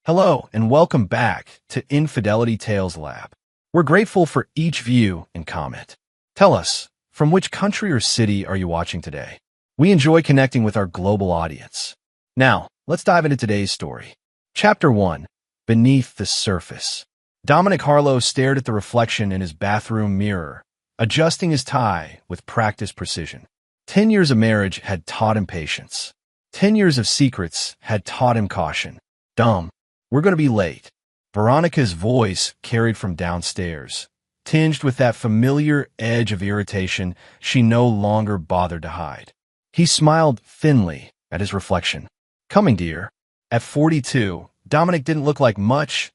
Hello, and welcome back to Infidelity Tales Lab. We're grateful for each view and comment. Tell us, from which country or city are you watching today? We enjoy connecting with our global audience. Now, let's dive into today's story. Chapter 1. Beneath the Surface. Dominic Harlow stared at the reflection in his bathroom mirror, adjusting his tie with practiced precision. 10 years of marriage had taught him patience. 10 years of secrets had taught him caution. Dumb. We're going to be late. Veronica's voice carried from downstairs, tinged with that familiar edge of irritation she no longer bothered to hide. He smiled thinly at his reflection. Coming, dear. At 42, Dominic didn't look like much.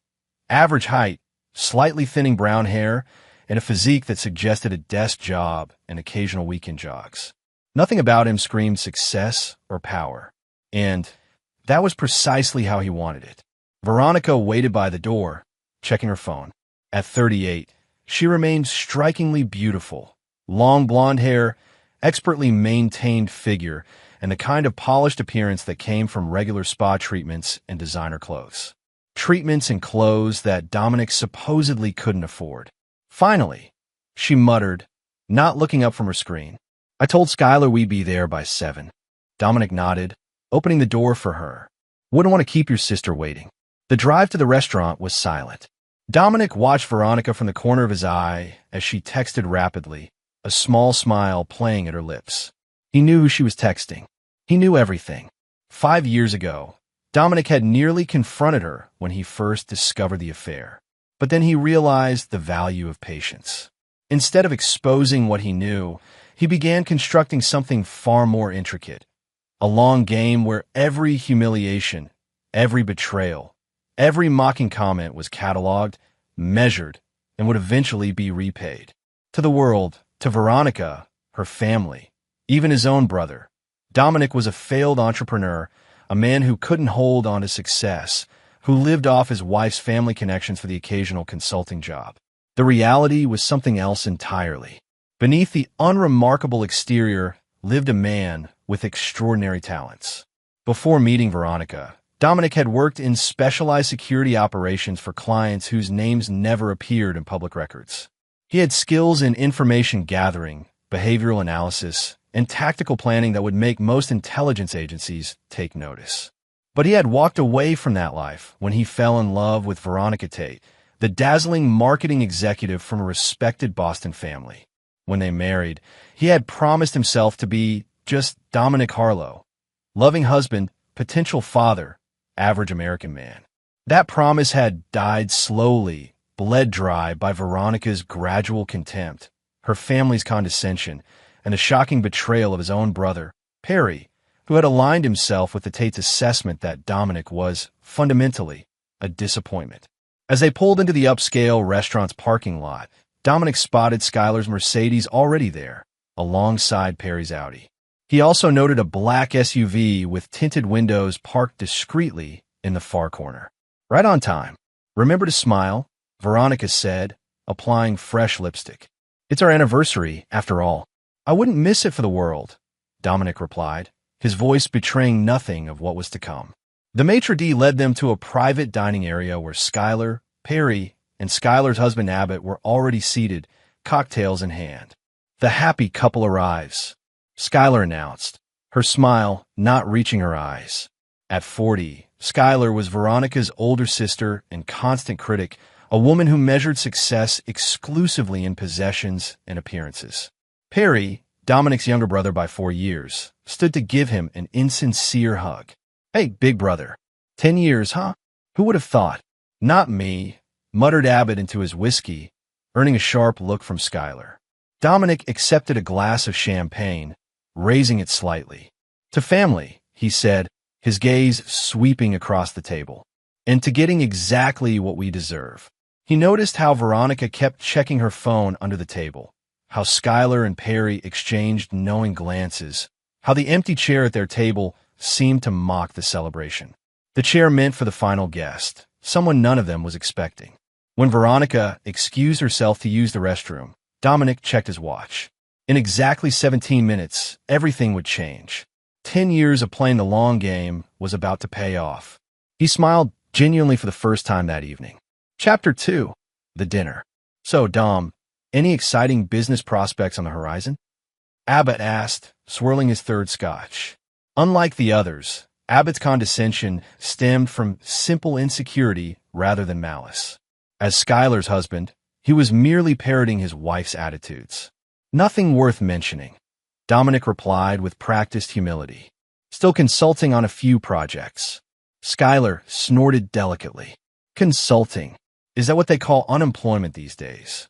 Average height, slightly thinning brown hair, and a physique that suggested a desk job and occasional weekend jogs. Nothing about him screamed success or power. And that was precisely how he wanted it. Veronica waited by the door, checking her phone. At 38, she remained strikingly beautiful. Long blonde hair, expertly maintained figure, and the kind of polished appearance that came from regular spa treatments and designer clothes. Treatments and clothes that Dominic supposedly couldn't afford. Finally, she muttered, not looking up from her screen. I told Skylar we'd be there by 7. Dominic nodded, opening the door for her. Wouldn't want to keep your sister waiting. The drive to the restaurant was silent. Dominic watched Veronica from the corner of his eye as she texted rapidly, a small smile playing at her lips. He knew who she was texting. He knew everything. 5 years ago, Dominic had nearly confronted her when he first discovered the affair. But then he realized the value of patience. Instead of exposing what he knew, he began constructing something far more intricate. A long game where every humiliation, every betrayal, every mocking comment was cataloged, measured, and would eventually be repaid. To the world, to Veronica, her family, even his own brother, Dominic was a failed entrepreneur, a man who couldn't hold on to success, who lived off his wife's family connections for the occasional consulting job. The reality was something else entirely. Beneath the unremarkable exterior lived a man with extraordinary talents. Before meeting Veronica, Dominic had worked in specialized security operations for clients whose names never appeared in public records. He had skills in information gathering, behavioral analysis, and tactical planning that would make most intelligence agencies take notice. But he had walked away from that life when he fell in love with Veronica Tate, the dazzling marketing executive from a respected Boston family. When they married, he had promised himself to be just Dominic Harlow, loving husband, potential father, average American man. That promise had died slowly, bled dry by Veronica's gradual contempt, her family's condescension, and the shocking betrayal of his own brother, Perry, who had aligned himself with the Tate's assessment that Dominic was, fundamentally, a disappointment. As they pulled into the upscale restaurant's parking lot, Dominic spotted Skylar's Mercedes already there, alongside Perry's Audi. He also noted a black SUV with tinted windows parked discreetly in the far corner. Right on time. Remember to smile, Veronica said, applying fresh lipstick. It's our anniversary, after all. I wouldn't miss it for the world, Dominic replied, his voice betraying nothing of what was to come. The maitre d' led them to a private dining area where Skylar, Perry, and Skylar's husband Abbott were already seated, cocktails in hand. The happy couple arrives, Skylar announced, her smile not reaching her eyes. At 40, Skylar was Veronica's older sister and constant critic, a woman who measured success exclusively in possessions and appearances. Perry, Dominic's younger brother by 4 years, stood to give him an insincere hug. Hey, big brother. 10 years, huh? Who would have thought? Not me, muttered Abbott into his whiskey, earning a sharp look from Skylar. Dominic accepted a glass of champagne, raising it slightly. To family, he said, his gaze sweeping across the table. And to getting exactly what we deserve. He noticed how Veronica kept checking her phone under the table, how Skylar and Perry exchanged knowing glances, how the empty chair at their table seemed to mock the celebration. The chair meant for the final guest, someone none of them was expecting. When Veronica excused herself to use the restroom, Dominic checked his watch. In exactly 17 minutes, everything would change. 10 years of playing the long game was about to pay off. He smiled genuinely for the first time that evening. Chapter 2. The Dinner. So, Dom, any exciting business prospects on the horizon? Abbott asked, swirling his third scotch. Unlike the others, Abbott's condescension stemmed from simple insecurity rather than malice. As Skylar's husband, he was merely parroting his wife's attitudes. Nothing worth mentioning, Dominic replied with practiced humility. Still consulting on a few projects. Skylar snorted delicately. Consulting. Is that what they call unemployment these days?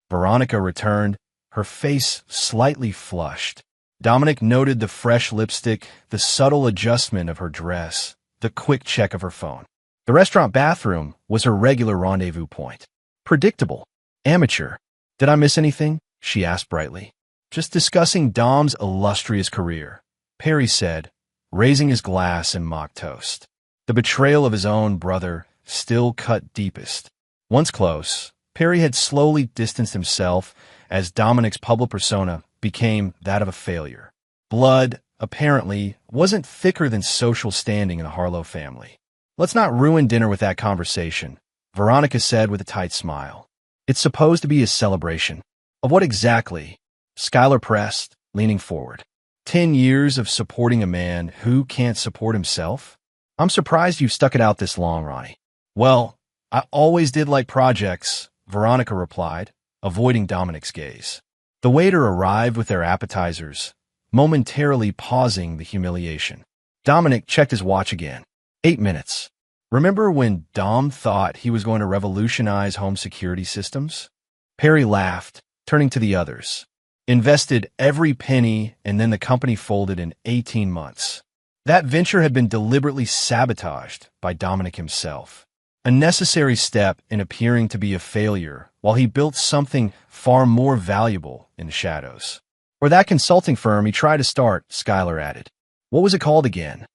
Veronica returned, her face slightly flushed. Dominic noted the fresh lipstick, the subtle adjustment of her dress, the quick check of her phone. The restaurant bathroom was her regular rendezvous point. Predictable. Amateur. Did I miss anything? She asked brightly. Just discussing Dom's illustrious career, Perry said, raising his glass in mock toast. The betrayal of his own brother still cut deepest. Once close, Perry had slowly distanced himself as Dominic's public persona became that of a failure. Blood, apparently, wasn't thicker than social standing in the Harlow family. Let's not ruin dinner with that conversation, Veronica said with a tight smile. It's supposed to be a celebration. Of what exactly? Skylar pressed, leaning forward. 10 years of supporting a man who can't support himself? I'm surprised you've stuck it out this long, Ronnie. Well, I always did like projects, Veronica replied, avoiding Dominic's gaze. The waiter arrived with their appetizers, momentarily pausing the humiliation. Dominic checked his watch again. 8 minutes. Remember when Dom thought he was going to revolutionize home security systems? Perry laughed, turning to the others. Invested every penny, and then the company folded in 18 months. That venture had been deliberately sabotaged by Dominic himself. A necessary step in appearing to be a failure while he built something far more valuable in the shadows. Or that consulting firm he tried to start, Skylar added. What was it called again?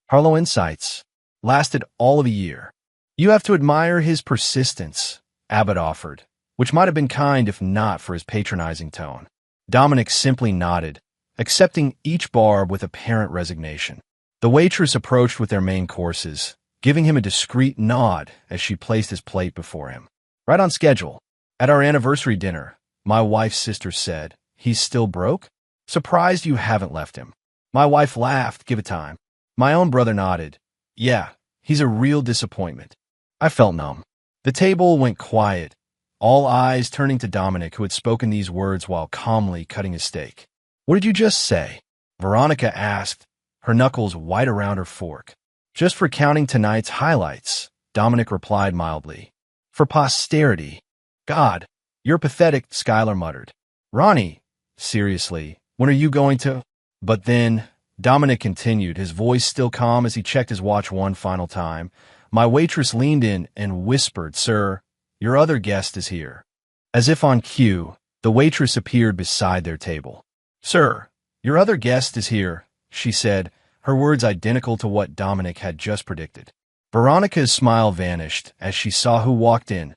Harlow Insights. Lasted all of a year. You have to admire his persistence, Abbott offered, which might have been kind if not for his patronizing tone. Dominic simply nodded, accepting each barb with apparent resignation. The waitress approached with their main courses, giving him a discreet nod as she placed his plate before him. Right on schedule. At our anniversary dinner, my wife's sister said, he's still broke? Surprised you haven't left him. My wife laughed, give it time. My own brother nodded. Yeah, he's a real disappointment. I felt numb. The table went quiet, all eyes turning to Dominic, who had spoken these words while calmly cutting his steak. What did you just say? Veronica asked, her knuckles white around her fork. Just recounting tonight's highlights, Dominic replied mildly. For posterity. God, you're pathetic, Skylar muttered. Ronnie, seriously, when are you going to? But then, Dominic continued, his voice still calm as he checked his watch one final time. My waitress leaned in and whispered, Sir, your other guest is here. As if on cue, the waitress appeared beside their table. Sir, your other guest is here, she said, her words identical to what Dominic had just predicted. Veronica's smile vanished as she saw who walked in,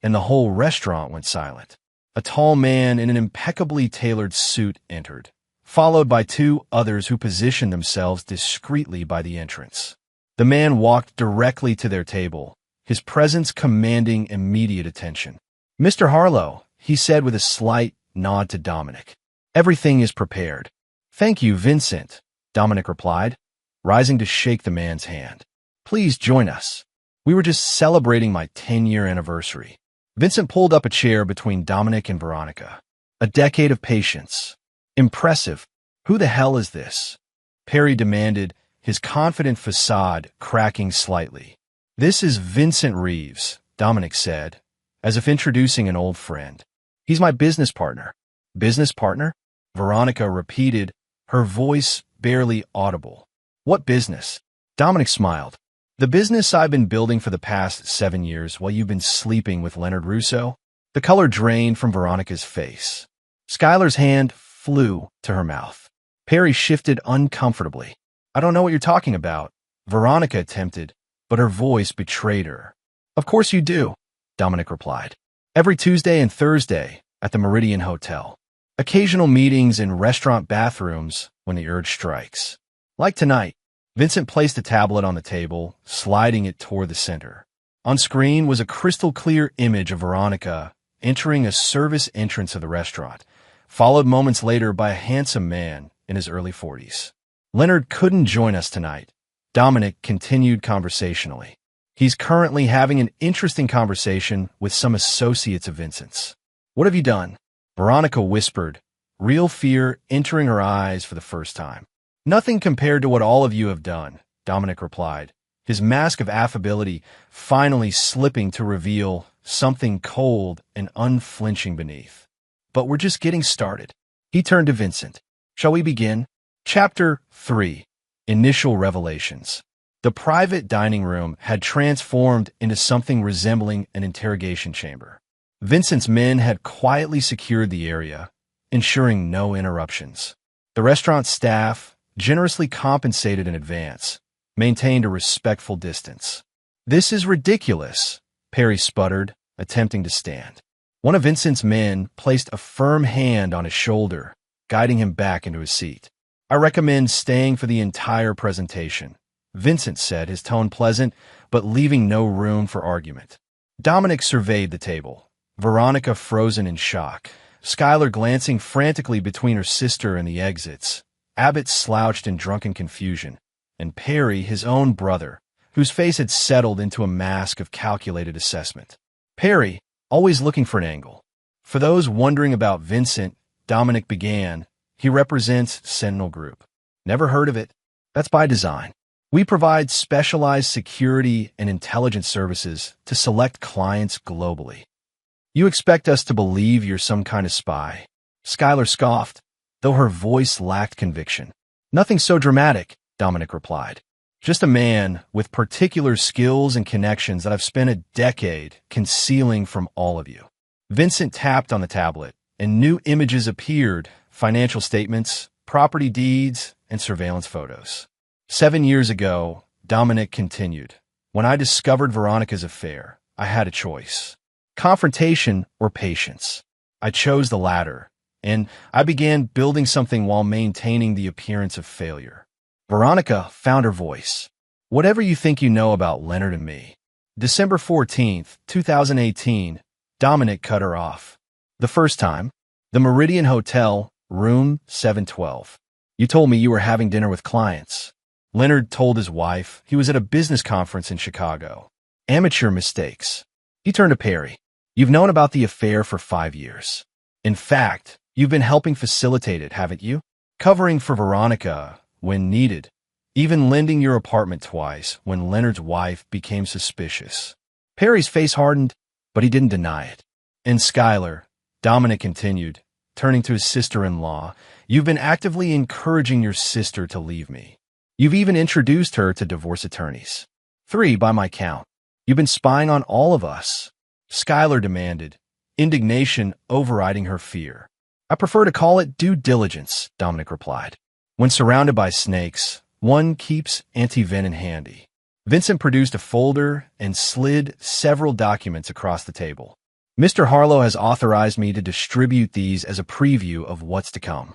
and the whole restaurant went silent. A tall man in an impeccably tailored suit entered, followed by two others who positioned themselves discreetly by the entrance. The man walked directly to their table, his presence commanding immediate attention. Mr. Harlow, he said with a slight nod to Dominic. Everything is prepared. Thank you, Vincent, Dominic replied, rising to shake the man's hand. Please join us. We were just celebrating my 10-year anniversary. Vincent pulled up a chair between Dominic and Veronica. A decade of patience. Impressive. Who the hell is this? Perry demanded, his confident facade cracking slightly. This is Vincent Reeves, Dominic said, as if introducing an old friend. He's my business partner. Business partner? Veronica repeated, her voice barely audible. What business? Dominic smiled. The business I've been building for the past 7 years while you've been sleeping with Leonard Russo. The color drained from Veronica's face. Skylar's hand flew to her mouth. Perry shifted uncomfortably. I don't know what you're talking about, Veronica attempted, but her voice betrayed her. Of course you do, Dominic replied. Every Tuesday and Thursday at the Meridian Hotel. Occasional meetings in restaurant bathrooms when the urge strikes. Like tonight. Vincent placed a tablet on the table, sliding it toward the center. On screen was a crystal-clear image of Veronica entering a service entrance of the restaurant, followed moments later by a handsome man in his early 40s. Leonard couldn't join us tonight, Dominic continued conversationally. He's currently having an interesting conversation with some associates of Vincent's. What have you done? Veronica whispered, real fear entering her eyes for the first time. Nothing compared to what all of you have done, Dominic replied, his mask of affability finally slipping to reveal something cold and unflinching beneath. But we're just getting started. He turned to Vincent. Shall we begin? Chapter 3. Initial Revelations. The private dining room had transformed into something resembling an interrogation chamber. Vincent's men had quietly secured the area, ensuring no interruptions. The restaurant staff, generously compensated in advance, maintained a respectful distance. This is ridiculous, Perry sputtered, attempting to stand. One of Vincent's men placed a firm hand on his shoulder, guiding him back into his seat. I recommend staying for the entire presentation, Vincent said, his tone pleasant, but leaving no room for argument. Dominic surveyed the table, Veronica frozen in shock, Skylar glancing frantically between her sister and the exits, Abbott slouched in drunken confusion, and Perry, his own brother, whose face had settled into a mask of calculated assessment. Perry, always looking for an angle. For those wondering about Vincent, Dominic began, he represents Sentinel Group. Never heard of it? That's by design. We provide specialized security and intelligence services to select clients globally. You expect us to believe you're some kind of spy? Skylar scoffed, though her voice lacked conviction. Nothing so dramatic, Dominic replied. Just a man with particular skills and connections that I've spent a decade concealing from all of you. Vincent tapped on the tablet, and new images appeared, financial statements, property deeds, and surveillance photos. 7 years ago, Dominic continued, when I discovered Veronica's affair, I had a choice. Confrontation or patience. I chose the latter, and I began building something while maintaining the appearance of failure. Veronica found her voice. Whatever you think you know about Leonard and me. December 14th, 2018, Dominic cut her off. The first time, the Meridian Hotel, room 712. You told me you were having dinner with clients. Leonard told his wife he was at a business conference in Chicago. Amateur mistakes. He turned to Perry. You've known about the affair for 5 years. In fact, you've been helping facilitate it, haven't you? Covering for Veronica when needed. Even lending your apartment twice when Leonard's wife became suspicious. Perry's face hardened, but he didn't deny it. And Skylar, Dominic continued, turning to his sister-in-law, you've been actively encouraging your sister to leave me. You've even introduced her to divorce attorneys. 3 by my count. You've been spying on all of us. Skylar demanded, indignation overriding her fear. I prefer to call it due diligence, Dominic replied. When surrounded by snakes, one keeps anti-venom handy. Vincent produced a folder and slid several documents across the table. Mr. Harlow has authorized me to distribute these as a preview of what's to come.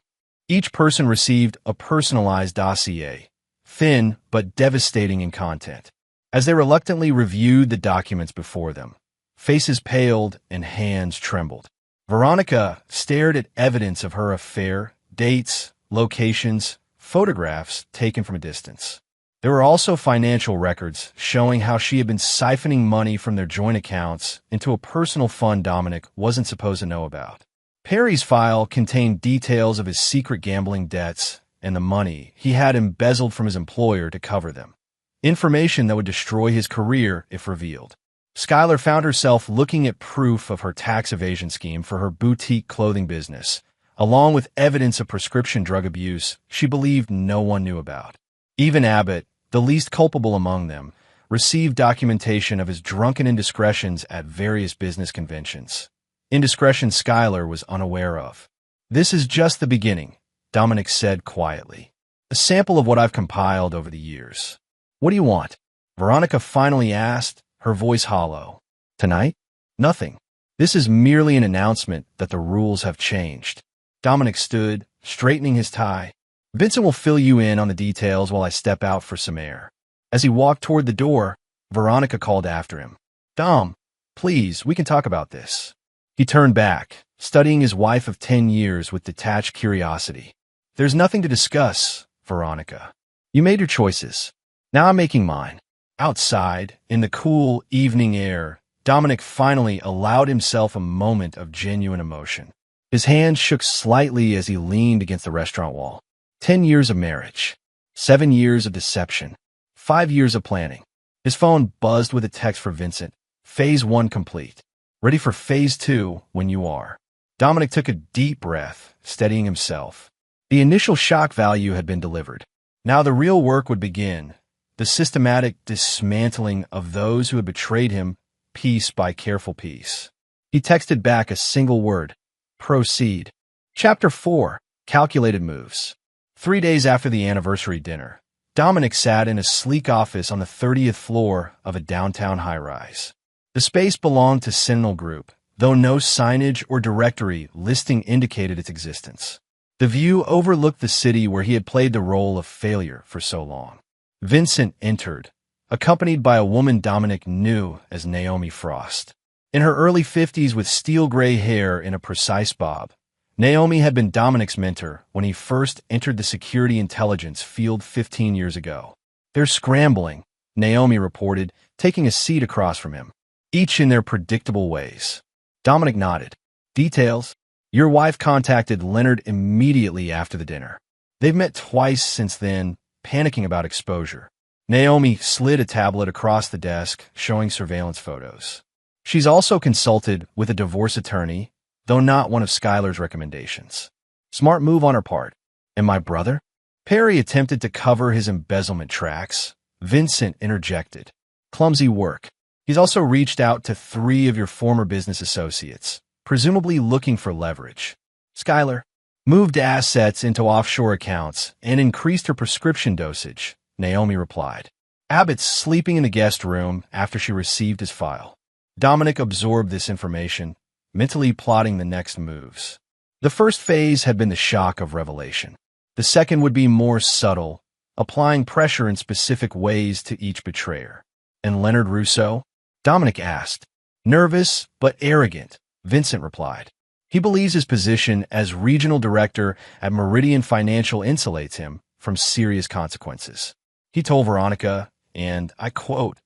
Each person received a personalized dossier, thin but devastating in content. As they reluctantly reviewed the documents before them, faces paled and hands trembled. Veronica stared at evidence of her affair, dates, locations, photographs taken from a distance. There were also financial records showing how she had been siphoning money from their joint accounts into a personal fund Dominic wasn't supposed to know about. Perry's file contained details of his secret gambling debts and the money he had embezzled from his employer to cover them. Information that would destroy his career if revealed. Skylar found herself looking at proof of her tax evasion scheme for her boutique clothing business, along with evidence of prescription drug abuse she believed no one knew about. Even Abbott, the least culpable among them, received documentation of his drunken indiscretions at various business conventions. Indiscretions Skylar was unaware of. This is just the beginning, Dominic said quietly. A sample of what I've compiled over the years. What do you want? Veronica finally asked, her voice hollow. Tonight? Nothing. This is merely an announcement that the rules have changed. Dominic stood, straightening his tie. Vincent will fill you in on the details while I step out for some air. As he walked toward the door, Veronica called after him. Dom, please, we can talk about this. He turned back, studying his wife of 10 years with detached curiosity. There's nothing to discuss, Veronica. You made your choices. Now I'm making mine. Outside, in the cool evening air, Dominic finally allowed himself a moment of genuine emotion. His hand shook slightly as he leaned against the restaurant wall. 10 years of marriage. 7 years of deception. 5 years of planning. His phone buzzed with a text for Vincent. Phase 1 complete. Ready for Phase 2 when you are. Dominic took a deep breath, steadying himself. The initial shock value had been delivered. Now the real work would begin. The systematic dismantling of those who had betrayed him, piece by careful piece. He texted back a single word. Proceed. Chapter 4. Calculated Moves. 3 days after the anniversary dinner, Dominic sat in a sleek office on the 30th floor of a downtown high-rise. The space belonged to Sentinel Group, though no signage or directory listing indicated its existence. The view overlooked the city where he had played the role of failure for so long. Vincent entered, accompanied by a woman Dominic knew as Naomi Frost. In her early 50s with steel-gray hair in a precise bob, Naomi had been Dominic's mentor when he first entered the security intelligence field 15 years ago. They're scrambling, Naomi reported, taking a seat across from him, each in their predictable ways. Dominic nodded. Details? Your wife contacted Leonard immediately after the dinner. They've met twice since then, panicking about exposure. Naomi slid a tablet across the desk, showing surveillance photos. She's also consulted with a divorce attorney, though not one of Skylar's recommendations. Smart move on her part. And my brother? Perry attempted to cover his embezzlement tracks. Vincent interjected. Clumsy work. He's also reached out to 3 of your former business associates, presumably looking for leverage. Skylar moved assets into offshore accounts and increased her prescription dosage, Naomi replied. Abbott's sleeping in the guest room after she received his file. Dominic absorbed this information, mentally plotting the next moves. The first phase had been the shock of revelation. The second would be more subtle, applying pressure in specific ways to each betrayer. And Leonard Russo? Dominic asked. Nervous, but arrogant, Vincent replied. He believes his position as regional director at Meridian Financial insulates him from serious consequences. He told Veronica, and I quote,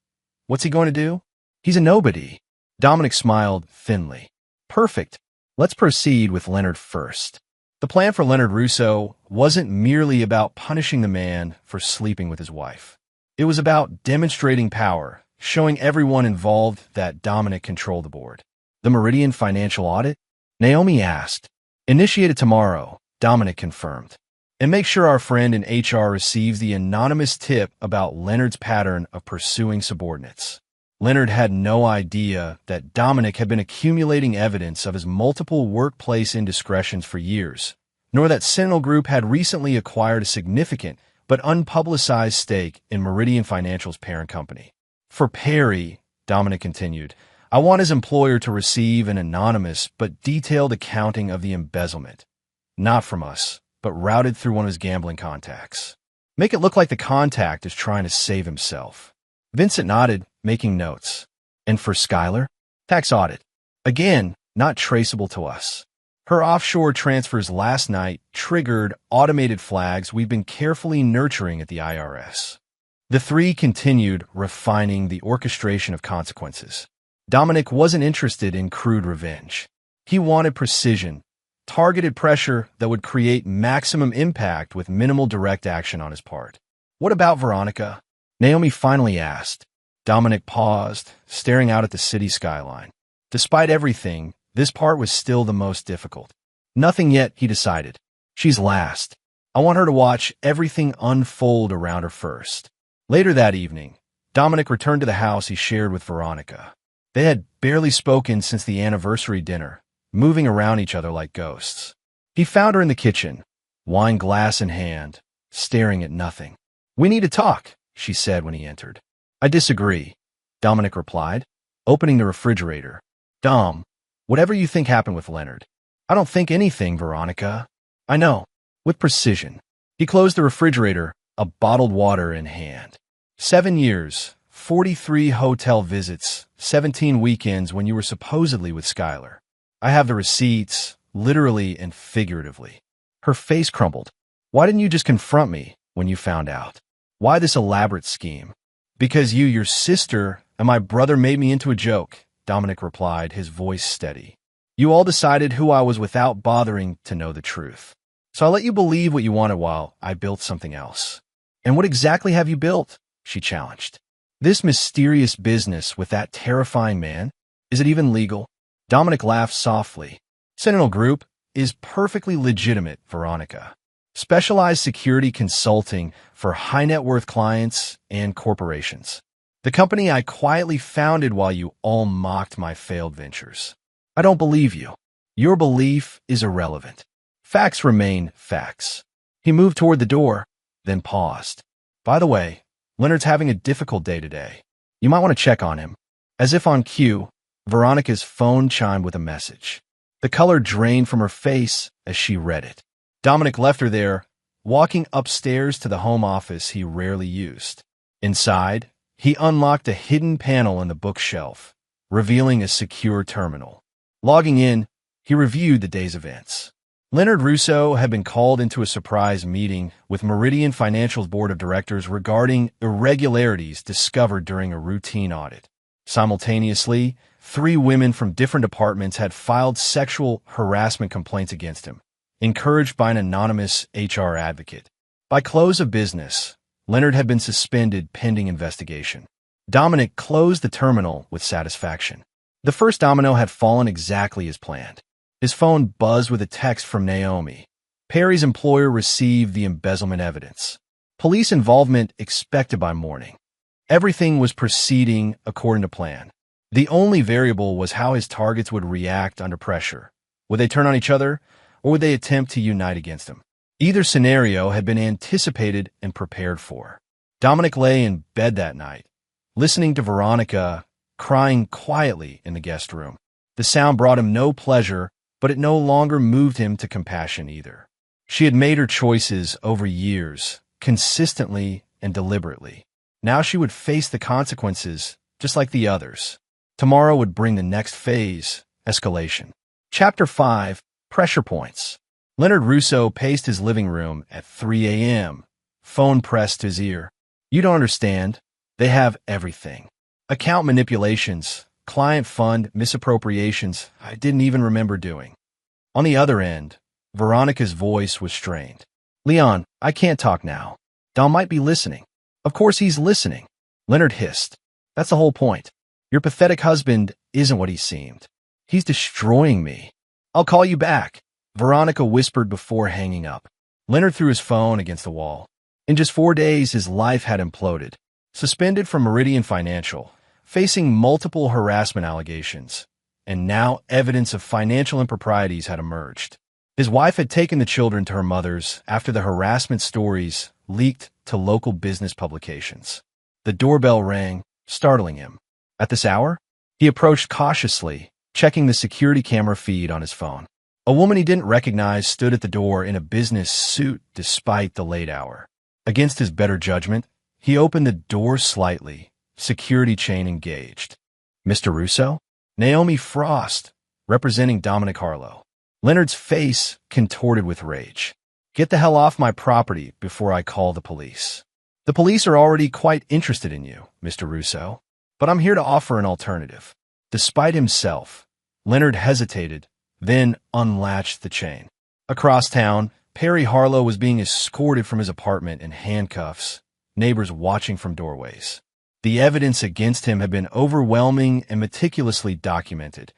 "What's he going to do? He's a nobody." Dominic smiled thinly. Perfect. Let's proceed with Leonard first. The plan for Leonard Russo wasn't merely about punishing the man for sleeping with his wife. It was about demonstrating power, showing everyone involved that Dominic controlled the board. The Meridian financial audit? Naomi asked. Initiated tomorrow, Dominic confirmed. And make sure our friend in HR receives the anonymous tip about Leonard's pattern of pursuing subordinates. Leonard had no idea that Dominic had been accumulating evidence of his multiple workplace indiscretions for years, nor that Sentinel Group had recently acquired a significant but unpublicized stake in Meridian Financial's parent company. For Perry, Dominic continued, I want his employer to receive an anonymous but detailed accounting of the embezzlement, not from us, but routed through one of his gambling contacts. Make it look like the contact is trying to save himself. Vincent nodded, making notes. And for Skylar? Tax audit. Again, not traceable to us. Her offshore transfers last night triggered automated flags we've been carefully nurturing at the IRS. The 3 continued refining the orchestration of consequences. Dominic wasn't interested in crude revenge. He wanted precision, targeted pressure that would create maximum impact with minimal direct action on his part. What about Veronica? Naomi finally asked. Dominic paused, staring out at the city skyline. Despite everything, this part was still the most difficult. Nothing yet, he decided. She's last. I want her to watch everything unfold around her first. Later that evening, Dominic returned to the house he shared with Veronica. They had barely spoken since the anniversary dinner, moving around each other like ghosts. He found her in the kitchen, wine glass in hand, staring at nothing. We need to talk, she said when he entered. I disagree, Dominic replied, opening the refrigerator. Dom, whatever you think happened with Leonard. I don't think anything, Veronica. I know. With precision. He closed the refrigerator, a bottled water in hand. 7 years, 43 hotel visits, 17 weekends when you were supposedly with Skylar. I have the receipts, literally and figuratively. Her face crumbled. Why didn't you just confront me when you found out? Why this elaborate scheme? Because you, your sister, and my brother made me into a joke, Dominic replied, his voice steady. You all decided who I was without bothering to know the truth. So I let you believe what you wanted while I built something else. And what exactly have you built? She challenged. This mysterious business with that terrifying man? Is it even legal? Dominic laughed softly. Sentinel Group is perfectly legitimate, Veronica. Specialized security consulting for high-net-worth clients and corporations. The company I quietly founded while you all mocked my failed ventures. I don't believe you. Your belief is irrelevant. Facts remain facts. He moved toward the door, then paused. By the way, Leonard's having a difficult day today. You might want to check on him. As if on cue, Veronica's phone chimed with a message. The color drained from her face as she read it. Dominic left her there, walking upstairs to the home office he rarely used. Inside, he unlocked a hidden panel in the bookshelf, revealing a secure terminal. Logging in, he reviewed the day's events. Leonard Russo had been called into a surprise meeting with Meridian Financial's board of directors regarding irregularities discovered during a routine audit. Simultaneously, 3 women from different departments had filed sexual harassment complaints against him, encouraged by an anonymous HR advocate. By close of business, Leonard had been suspended pending investigation. Dominic closed the terminal with satisfaction. The first domino had fallen exactly as planned. His phone buzzed with a text from Naomi. Perry's employer received the embezzlement evidence. Police involvement expected by morning. Everything was proceeding according to plan. The only variable was how his targets would react under pressure. Would they turn on each other, or would they attempt to unite against him? Either scenario had been anticipated and prepared for. Dominic lay in bed that night, listening to Veronica crying quietly in the guest room. The sound brought him no pleasure, but it no longer moved him to compassion either. She had made her choices over years, consistently and deliberately. Now she would face the consequences, just like the others. Tomorrow would bring the next phase, escalation. Chapter 5, Pressure Points. Leonard Russo paced his living room at 3 a.m., phone pressed to his ear. You don't understand. They have everything. Account manipulations, client fund misappropriations I didn't even remember doing. On the other end, Veronica's voice was strained. Leon, I can't talk now. Dom might be listening. Of course he's listening. Leonard hissed. That's the whole point. Your pathetic husband isn't what he seemed. He's destroying me. I'll call you back, Veronica whispered before hanging up. Leonard threw his phone against the wall. In just 4 days, his life had imploded. Suspended from Meridian Financial, facing multiple harassment allegations, and now evidence of financial improprieties had emerged. His wife had taken the children to her mother's after the harassment stories leaked to local business publications. The doorbell rang, startling him. At this hour, he approached cautiously, checking the security camera feed on his phone. A woman he didn't recognize stood at the door in a business suit despite the late hour. Against his better judgment, he opened the door slightly, security chain engaged. Mr. Russo? Naomi Frost, representing Dominic Harlow. Leonard's face contorted with rage. Get the hell off my property before I call the police. The police are already quite interested in you, Mr. Russo, but I'm here to offer an alternative. Despite himself, Leonard hesitated, then unlatched the chain. Across town, Perry Harlow was being escorted from his apartment in handcuffs, neighbors watching from doorways. The evidence against him had been overwhelming and meticulously documented.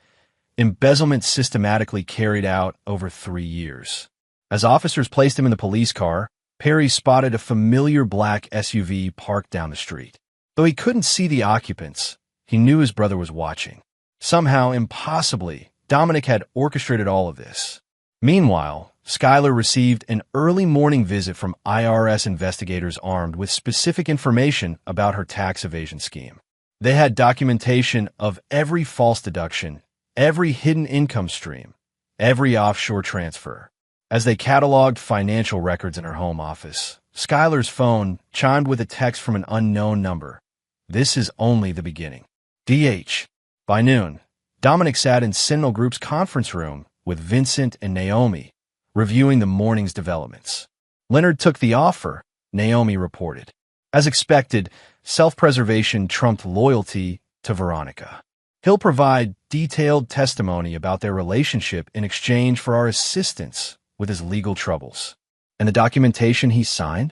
Embezzlement systematically carried out over 3 years. As officers placed him in the police car, Perry spotted a familiar black SUV parked down the street. Though he couldn't see the occupants, he knew his brother was watching. Somehow, impossibly, Dominic had orchestrated all of this. Meanwhile, Skylar received an early morning visit from IRS investigators armed with specific information about her tax evasion scheme. They had documentation of every false deduction, every hidden income stream, every offshore transfer. As they cataloged financial records in her home office, Skylar's phone chimed with a text from an unknown number. This is only the beginning. DH. By noon, Dominic sat in Sentinel Group's conference room with Vincent and Naomi, reviewing the morning's developments. Leonard took the offer, Naomi reported. As expected, self-preservation trumped loyalty to Veronica. He'll provide detailed testimony about their relationship in exchange for our assistance with his legal troubles. And the documentation he signed?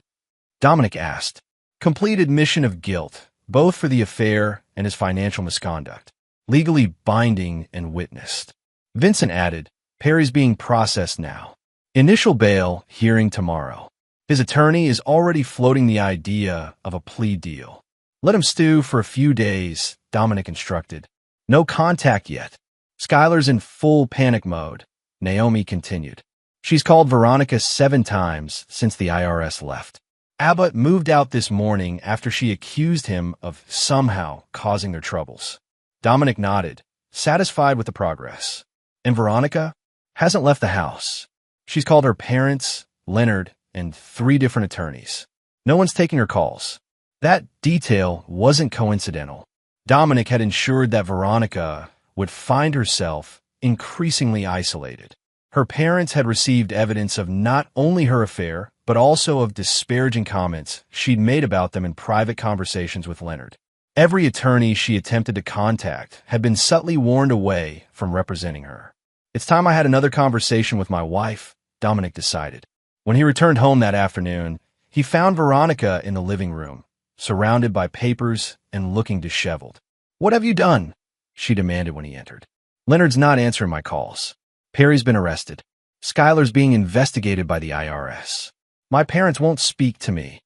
Dominic asked. Complete admission of guilt, both for the affair and his financial misconduct. Legally binding and witnessed. Vincent added, Perry's being processed now. Initial bail hearing tomorrow. His attorney is already floating the idea of a plea deal. Let him stew for a few days, Dominic instructed. No contact yet. Skylar's in full panic mode, Naomi continued. She's called Veronica 7 times since the IRS left. Abbott moved out this morning after she accused him of somehow causing their troubles. Dominic nodded, satisfied with the progress. And Veronica hasn't left the house. She's called her parents, Leonard, and 3 different attorneys. No one's taking her calls. That detail wasn't coincidental. Dominic had ensured that Veronica would find herself increasingly isolated. Her parents had received evidence of not only her affair, but also of disparaging comments she'd made about them in private conversations with Leonard. Every attorney she attempted to contact had been subtly warned away from representing her. It's time I had another conversation with my wife, Dominic decided. When he returned home that afternoon, he found Veronica in the living room, surrounded by papers and looking disheveled. What have you done? She demanded when he entered. Leonard's not answering my calls. Perry's been arrested. Skylar's being investigated by the IRS. My parents won't speak to me.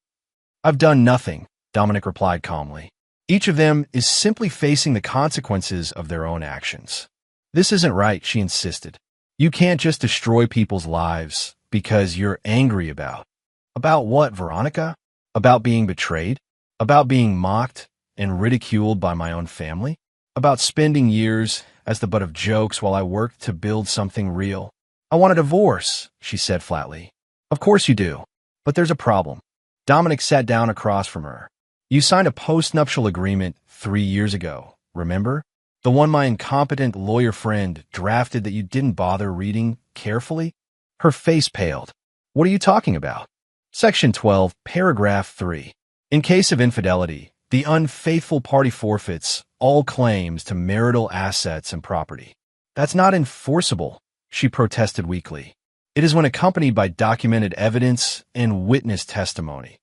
I've done nothing, Dominic replied calmly. Each of them is simply facing the consequences of their own actions. This isn't right, she insisted. You can't just destroy people's lives because you're angry about. About what, Veronica? About being betrayed? About being mocked and ridiculed by my own family? About spending years as the butt of jokes while I worked to build something real? I want a divorce, she said flatly. Of course you do, but there's a problem. Dominic sat down across from her. You signed a post-nuptial agreement 3 years ago, remember? The one my incompetent lawyer friend drafted that you didn't bother reading carefully? Her face paled. What are you talking about? Section 12, paragraph 3. In case of infidelity, the unfaithful party forfeits all claims to marital assets and property. That's not enforceable, she protested weakly. It is when accompanied by documented evidence and witness testimony,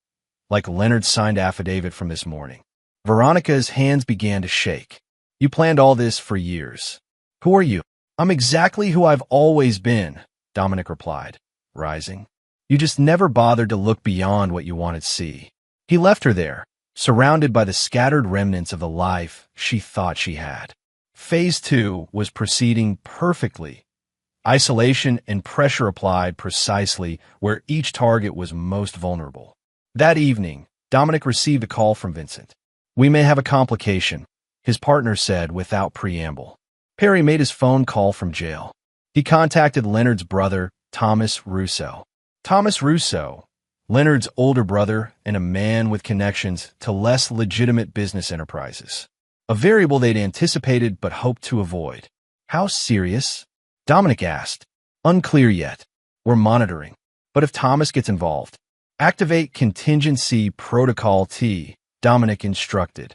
like Leonard's signed affidavit from this morning. Veronica's hands began to shake. You planned all this for years. Who are you? I'm exactly who I've always been, Dominic replied, rising. You just never bothered to look beyond what you wanted to see. He left her there, surrounded by the scattered remnants of the life she thought she had. Phase 2 was proceeding perfectly. Isolation and pressure applied precisely where each target was most vulnerable. That evening, Dominic received a call from Vincent. We may have a complication, his partner said without preamble. Perry made his phone call from jail. He contacted Leonard's brother, Thomas Russo. Thomas Russo, Leonard's older brother and a man with connections to less legitimate business enterprises. A variable they'd anticipated but hoped to avoid. How serious? Dominic asked. Unclear yet. We're monitoring. But if Thomas gets involved, activate Contingency Protocol T, Dominic instructed,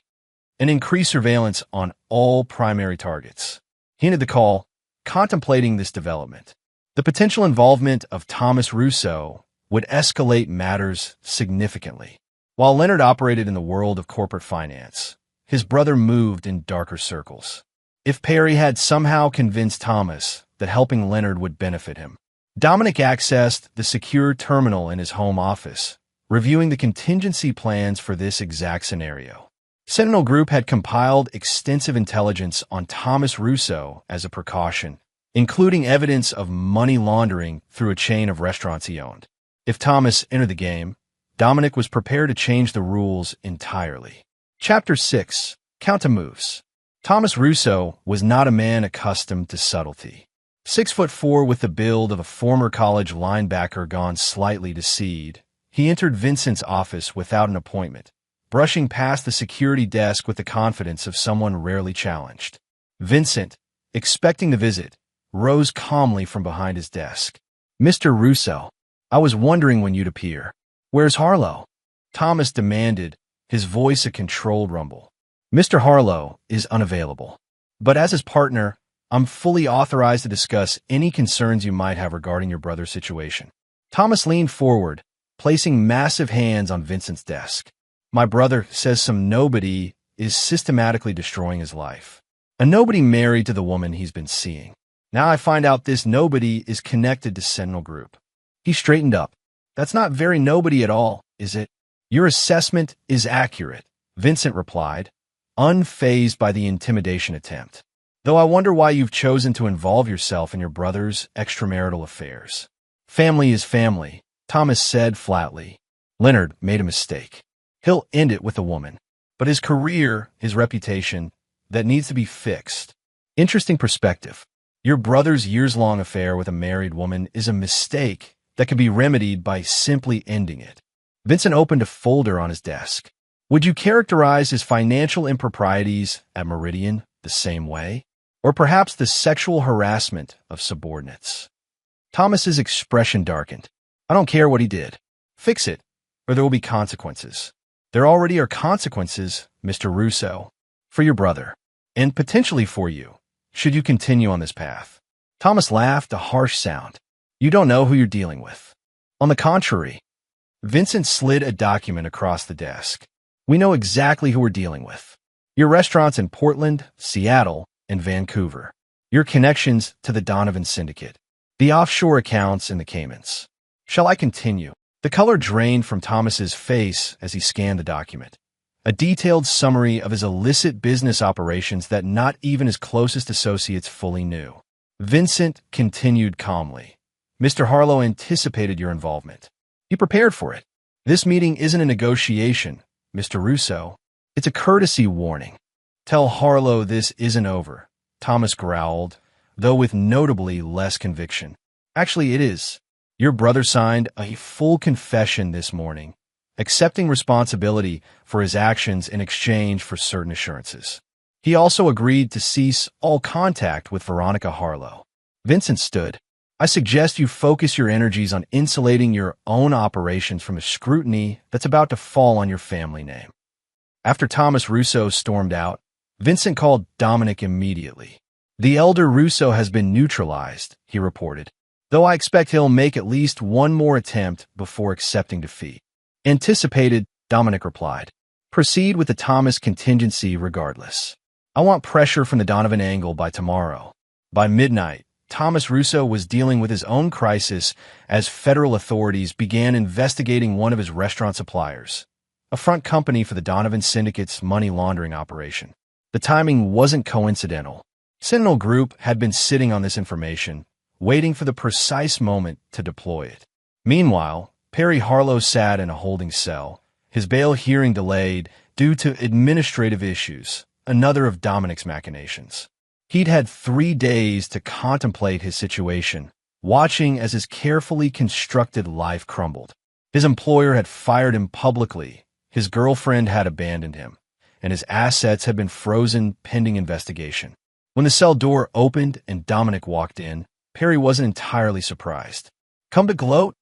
and increase surveillance on all primary targets. He ended the call, contemplating this development. The potential involvement of Thomas Russo would escalate matters significantly. While Leonard operated in the world of corporate finance, his brother moved in darker circles. If Perry had somehow convinced Thomas that helping Leonard would benefit him, Dominic accessed the secure terminal in his home office, reviewing the contingency plans for this exact scenario. Sentinel Group had compiled extensive intelligence on Thomas Russo as a precaution, including evidence of money laundering through a chain of restaurants he owned. If Thomas entered the game, Dominic was prepared to change the rules entirely. Chapter 6. Counter-moves. Thomas Russo was not a man accustomed to subtlety. 6'4" with the build of a former college linebacker gone slightly to seed, he entered Vincent's office without an appointment, brushing past the security desk with the confidence of someone rarely challenged. Vincent, expecting the visit, rose calmly from behind his desk. "Mr. Russo, I was wondering when you'd appear." "Where's Harlow?" Thomas demanded, his voice a controlled rumble. "Mr. Harlow is unavailable. But as his partner, I'm fully authorized to discuss any concerns you might have regarding your brother's situation." Thomas leaned forward, placing massive hands on Vincent's desk. "My brother says some nobody is systematically destroying his life. A nobody married to the woman he's been seeing. Now I find out this nobody is connected to Sentinel Group." He straightened up. "That's not very nobody at all, is it?" "Your assessment is accurate," Vincent replied, unfazed by the intimidation attempt. "Though I wonder why you've chosen to involve yourself in your brother's extramarital affairs." "Family is family," Thomas said flatly. "Leonard made a mistake. He'll end it with a woman. But his career, his reputation, that needs to be fixed." Interesting perspective. Your brother's years-long affair with a married woman is a mistake that can be remedied by simply ending it. Vincent opened a folder on his desk. "Would you characterize his financial improprieties at Meridian the same way? Or perhaps the sexual harassment of subordinates?" Thomas's expression darkened. "I don't care what he did. Fix it, or there will be consequences." "There already are consequences, Mr. Russo, for your brother, and potentially for you, should you continue on this path." Thomas laughed, a harsh sound. "You don't know who you're dealing with." "On the contrary." Vincent slid a document across the desk. "We know exactly who we're dealing with. Your restaurants in Portland, Seattle, and Vancouver. Your connections to the Donovan Syndicate. The offshore accounts in the Caymans." "Shall I continue?" The color drained from Thomas's face as he scanned the document. A detailed summary of his illicit business operations that not even his closest associates fully knew. Vincent continued calmly. "Mr. Harlow anticipated your involvement. He prepared for it. This meeting isn't a negotiation, Mr. Russo. It's a courtesy warning." "Tell Harlow this isn't over," Thomas growled, though with notably less conviction. "Actually, it is. Your brother signed a full confession this morning, accepting responsibility for his actions in exchange for certain assurances. He also agreed to cease all contact with Veronica Harlow." Vincent stood. "I suggest you focus your energies on insulating your own operations from the scrutiny that's about to fall on your family name." After Thomas Russo stormed out, Vincent called Dominic immediately. "The elder Russo has been neutralized," he reported, "though I expect he'll make at least one more attempt before accepting defeat." "Anticipated," Dominic replied. "Proceed with the Thomas contingency regardless. I want pressure from the Donovan angle by tomorrow." By midnight, Thomas Russo was dealing with his own crisis as federal authorities began investigating one of his restaurant suppliers, a front company for the Donovan Syndicate's money laundering operation. The timing wasn't coincidental. Sentinel Group had been sitting on this information, waiting for the precise moment to deploy it. Meanwhile, Perry Harlow sat in a holding cell, his bail hearing delayed due to administrative issues, another of Dominic's machinations. He'd had 3 days to contemplate his situation, watching as his carefully constructed life crumbled. His employer had fired him publicly, his girlfriend had abandoned him, and his assets had been frozen pending investigation. When the cell door opened and Dominic walked in, Perry wasn't entirely surprised. "Come to gloat?"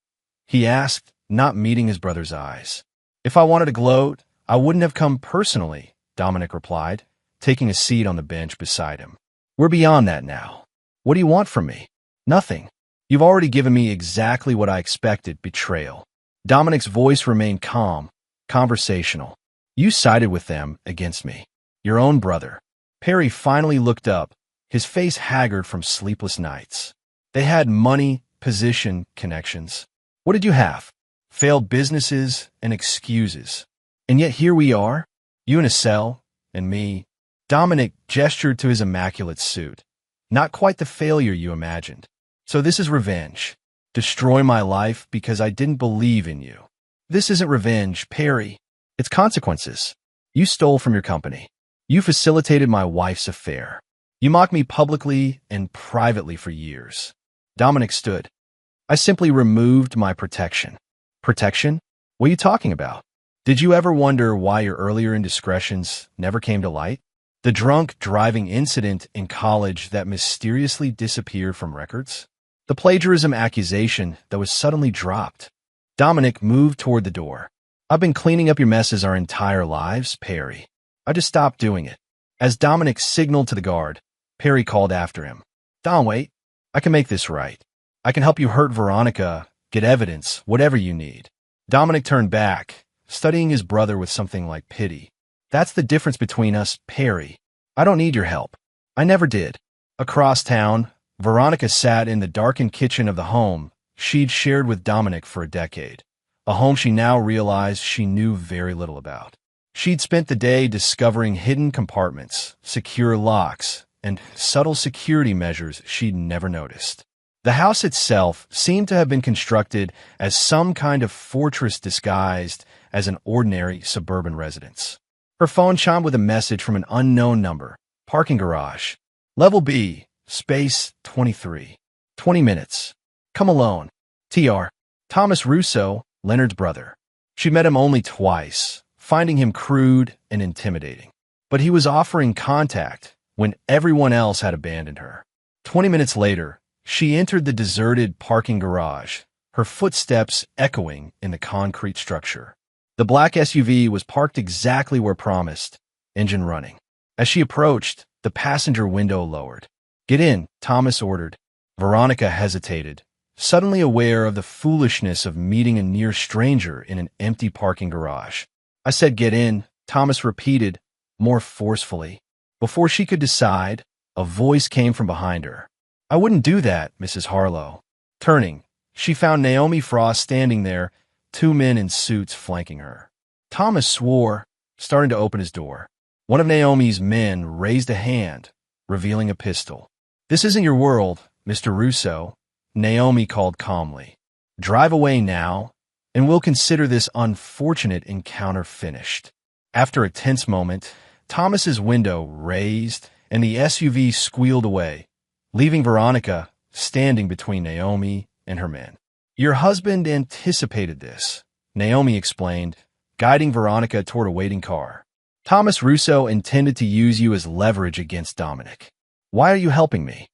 he asked, not meeting his brother's eyes. "If I wanted to gloat, I wouldn't have come personally," Dominic replied, taking a seat on the bench beside him. "We're beyond that now. What do you want from me?" "Nothing. You've already given me exactly what I expected, betrayal." Dominic's voice remained calm, conversational. "You sided with them against me. Your own brother." Perry finally looked up, his face haggard from sleepless nights. "They had money, position, connections. What did you have? Failed businesses and excuses. And yet here we are, you in a cell, and me." Dominic gestured to his immaculate suit. "Not quite the failure you imagined. So this is revenge. Destroy my life because I didn't believe in you." "This isn't revenge, Perry. It's consequences. You stole from your company. You facilitated my wife's affair. You mocked me publicly and privately for years. Dominic stood. I simply removed my protection. Protection? What are you talking about? Did you ever wonder why your earlier indiscretions never came to light? The drunk driving incident in college that mysteriously disappeared from records? The plagiarism accusation that was suddenly dropped? Dominic moved toward the door. I've been cleaning up your messes our entire lives, Perry. I just stopped doing it. As Dominic signaled to the guard, Perry called after him. Don, wait. I can make this right. I can help you hurt Veronica, get evidence, whatever you need. Dominic turned back, studying his brother with something like pity. That's the difference between us, Perry. I don't need your help. I never did. Across town, Veronica sat in the darkened kitchen of the home she'd shared with Dominic for a decade, a home she now realized she knew very little about. She'd spent the day discovering hidden compartments, secure locks, and subtle security measures she'd never noticed. The house itself seemed to have been constructed as some kind of fortress disguised as an ordinary suburban residence. Her phone chimed with a message from an unknown number. Parking garage. Level B. Space 23. 20 minutes. Come alone. Tr. Thomas Russo, Leonard's brother. She met him only twice, finding him crude and intimidating. But he was offering contact when everyone else had abandoned her. 20 minutes later, she entered the deserted parking garage, her footsteps echoing in the concrete structure. The black SUV was parked exactly where promised, engine running. As she approached, the passenger window lowered. Get in, Thomas ordered. Veronica hesitated, suddenly aware of the foolishness of meeting a near stranger in an empty parking garage. I said get in, Thomas repeated, more forcefully. Before she could decide, a voice came from behind her. I wouldn't do that, Mrs. Harlow. Turning, she found Naomi Frost standing there, two men in suits flanking her. Thomas swore, starting to open his door. One of Naomi's men raised a hand, revealing a pistol. This isn't your world, Mr. Russo, Naomi called calmly. Drive away now, and we'll consider this unfortunate encounter finished. After a tense moment, Thomas's window raised, and the SUV squealed away, leaving Veronica standing between Naomi and her men. Your husband anticipated this, Naomi explained, guiding Veronica toward a waiting car. Thomas Russo intended to use you as leverage against Dominic. Why are you helping me?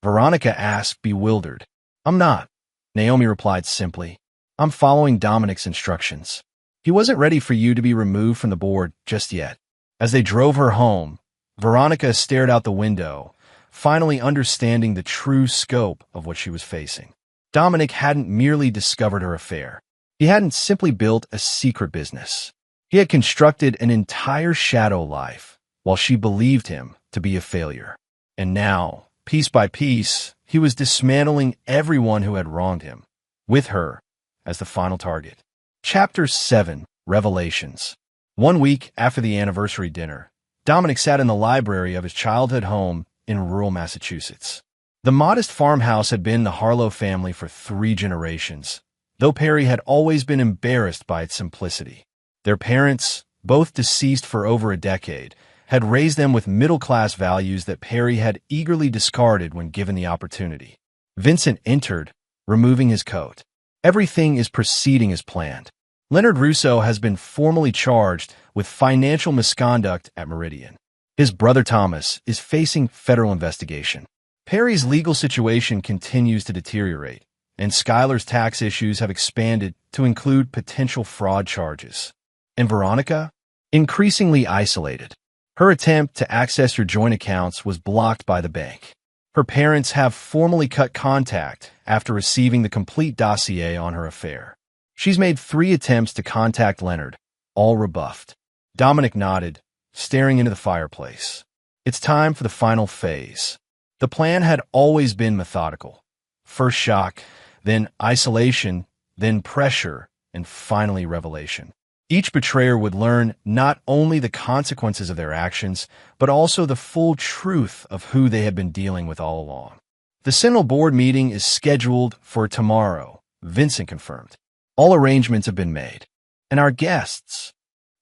Veronica asked, bewildered. I'm not, Naomi replied simply. I'm following Dominic's instructions. He wasn't ready for you to be removed from the board just yet. As they drove her home, Veronica stared out the window, finally understanding the true scope of what she was facing. Dominic hadn't merely discovered her affair. He hadn't simply built a secret business. He had constructed an entire shadow life, while she believed him to be a failure. And now, piece by piece, he was dismantling everyone who had wronged him, with her as the final target. Chapter 7, Revelations. 1 week after the anniversary dinner, Dominic sat in the library of his childhood home in rural Massachusetts. The modest farmhouse had been the Harlow family for 3 generations, though Perry had always been embarrassed by its simplicity. Their parents, both deceased for over a decade, had raised them with middle-class values that Perry had eagerly discarded when given the opportunity. Vincent entered, removing his coat. Everything is proceeding as planned. Leonard Russo has been formally charged with financial misconduct at Meridian. His brother Thomas is facing federal investigation. Perry's legal situation continues to deteriorate, and Skylar's tax issues have expanded to include potential fraud charges. And Veronica? Increasingly isolated. Her attempt to access her joint accounts was blocked by the bank. Her parents have formally cut contact after receiving the complete dossier on her affair. She's made 3 attempts to contact Leonard, all rebuffed. Dominic nodded, staring into the fireplace. It's time for the final phase. The plan had always been methodical. First shock, then isolation, then pressure, and finally revelation. Each betrayer would learn not only the consequences of their actions, but also the full truth of who they had been dealing with all along. The Sentinel board meeting is scheduled for tomorrow, Vincent confirmed. All arrangements have been made, and our guests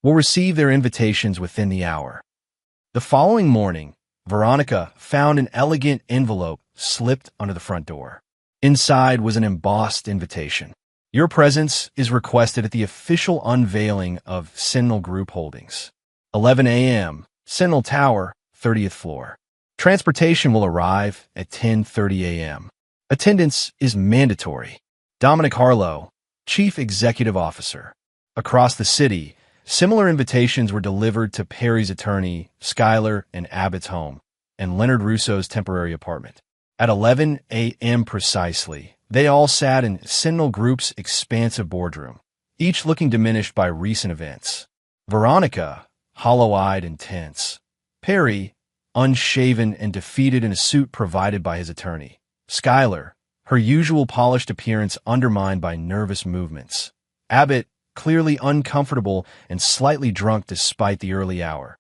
will receive their invitations within the hour. The following morning, Veronica found an elegant envelope slipped under the front door. Inside was an embossed invitation. Your presence is requested at the official unveiling of Sentinel Group Holdings. 11 a.m., Sentinel Tower, 30th floor. Transportation will arrive at 10:30 a.m. Attendance is mandatory. Dominic Harlow, Chief Executive Officer. Across the city, similar invitations were delivered to Perry's attorney, Schuyler and Abbott's home, and Leonard Russo's temporary apartment. At 11 a.m. precisely, they all sat in Sentinel Group's expansive boardroom, each looking diminished by recent events. Veronica, hollow-eyed and tense. Perry, unshaven and defeated in a suit provided by his attorney. Schuyler, her usual polished appearance undermined by nervous movements. Abbott, clearly uncomfortable and slightly drunk despite the early hour.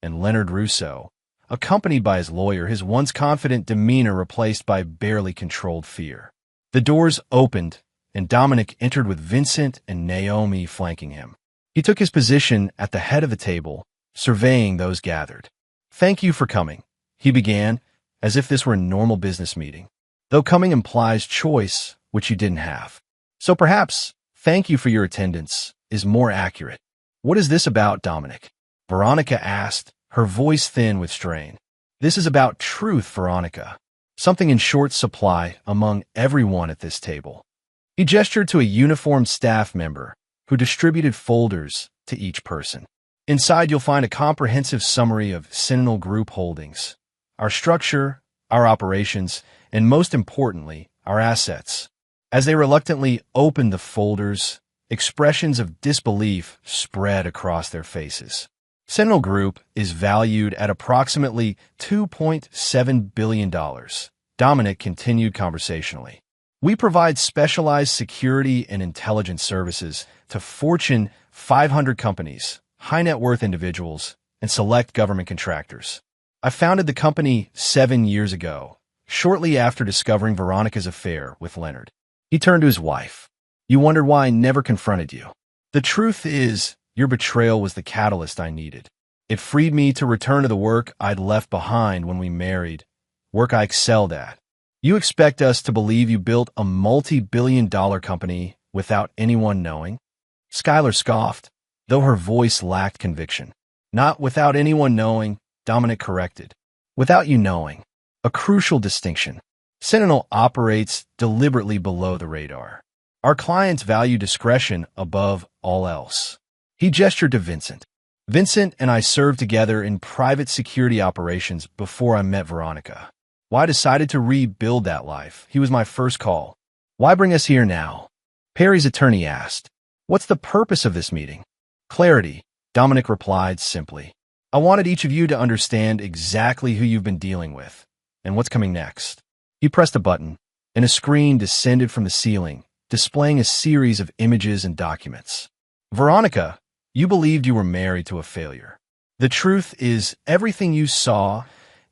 And Leonard Russo, accompanied by his lawyer, his once confident demeanor replaced by barely controlled fear. The doors opened, and Dominic entered with Vincent and Naomi flanking him. He took his position at the head of the table, surveying those gathered. "Thank you for coming," he began, as if this were a normal business meeting. Though coming implies choice, which you didn't have. So perhaps, "thank you for your attendance," is more accurate. "What is this about, Dominic?" Veronica asked, her voice thin with strain. "This is about truth, Veronica. Something in short supply among everyone at this table." He gestured to a uniformed staff member who distributed folders to each person. Inside, you'll find a comprehensive summary of Sentinel Group Holdings, our structure, our operations, and most importantly, our assets. As they reluctantly opened the folders, expressions of disbelief spread across their faces. Sentinel Group is valued at approximately $2.7 billion. Dominic continued conversationally. "We provide specialized security and intelligence services to Fortune 500 companies, high-net-worth individuals, and select government contractors. I founded the company 7 years ago, shortly after discovering Veronica's affair with Leonard." He turned to his wife. "You wondered why I never confronted you. The truth is, your betrayal was the catalyst I needed. It freed me to return to the work I'd left behind when we married, work I excelled at. You expect us to believe you built a multi-billion-dollar company without anyone knowing?" Schuyler scoffed, though her voice lacked conviction. "Not without anyone knowing," Dominic corrected. "Without you knowing. A crucial distinction. Sentinel operates deliberately below the radar. Our clients value discretion above all else." He gestured to Vincent. "Vincent and I served together in private security operations before I met Veronica. Why I decided to rebuild that life. He was my first call." "Why bring us here now?" Perry's attorney asked. "What's the purpose of this meeting?" "Clarity," Dominic replied simply. "I wanted each of you to understand exactly who you've been dealing with and what's coming next." He pressed a button, and a screen descended from the ceiling, displaying a series of images and documents. "Veronica, you believed you were married to a failure. The truth is, everything you saw,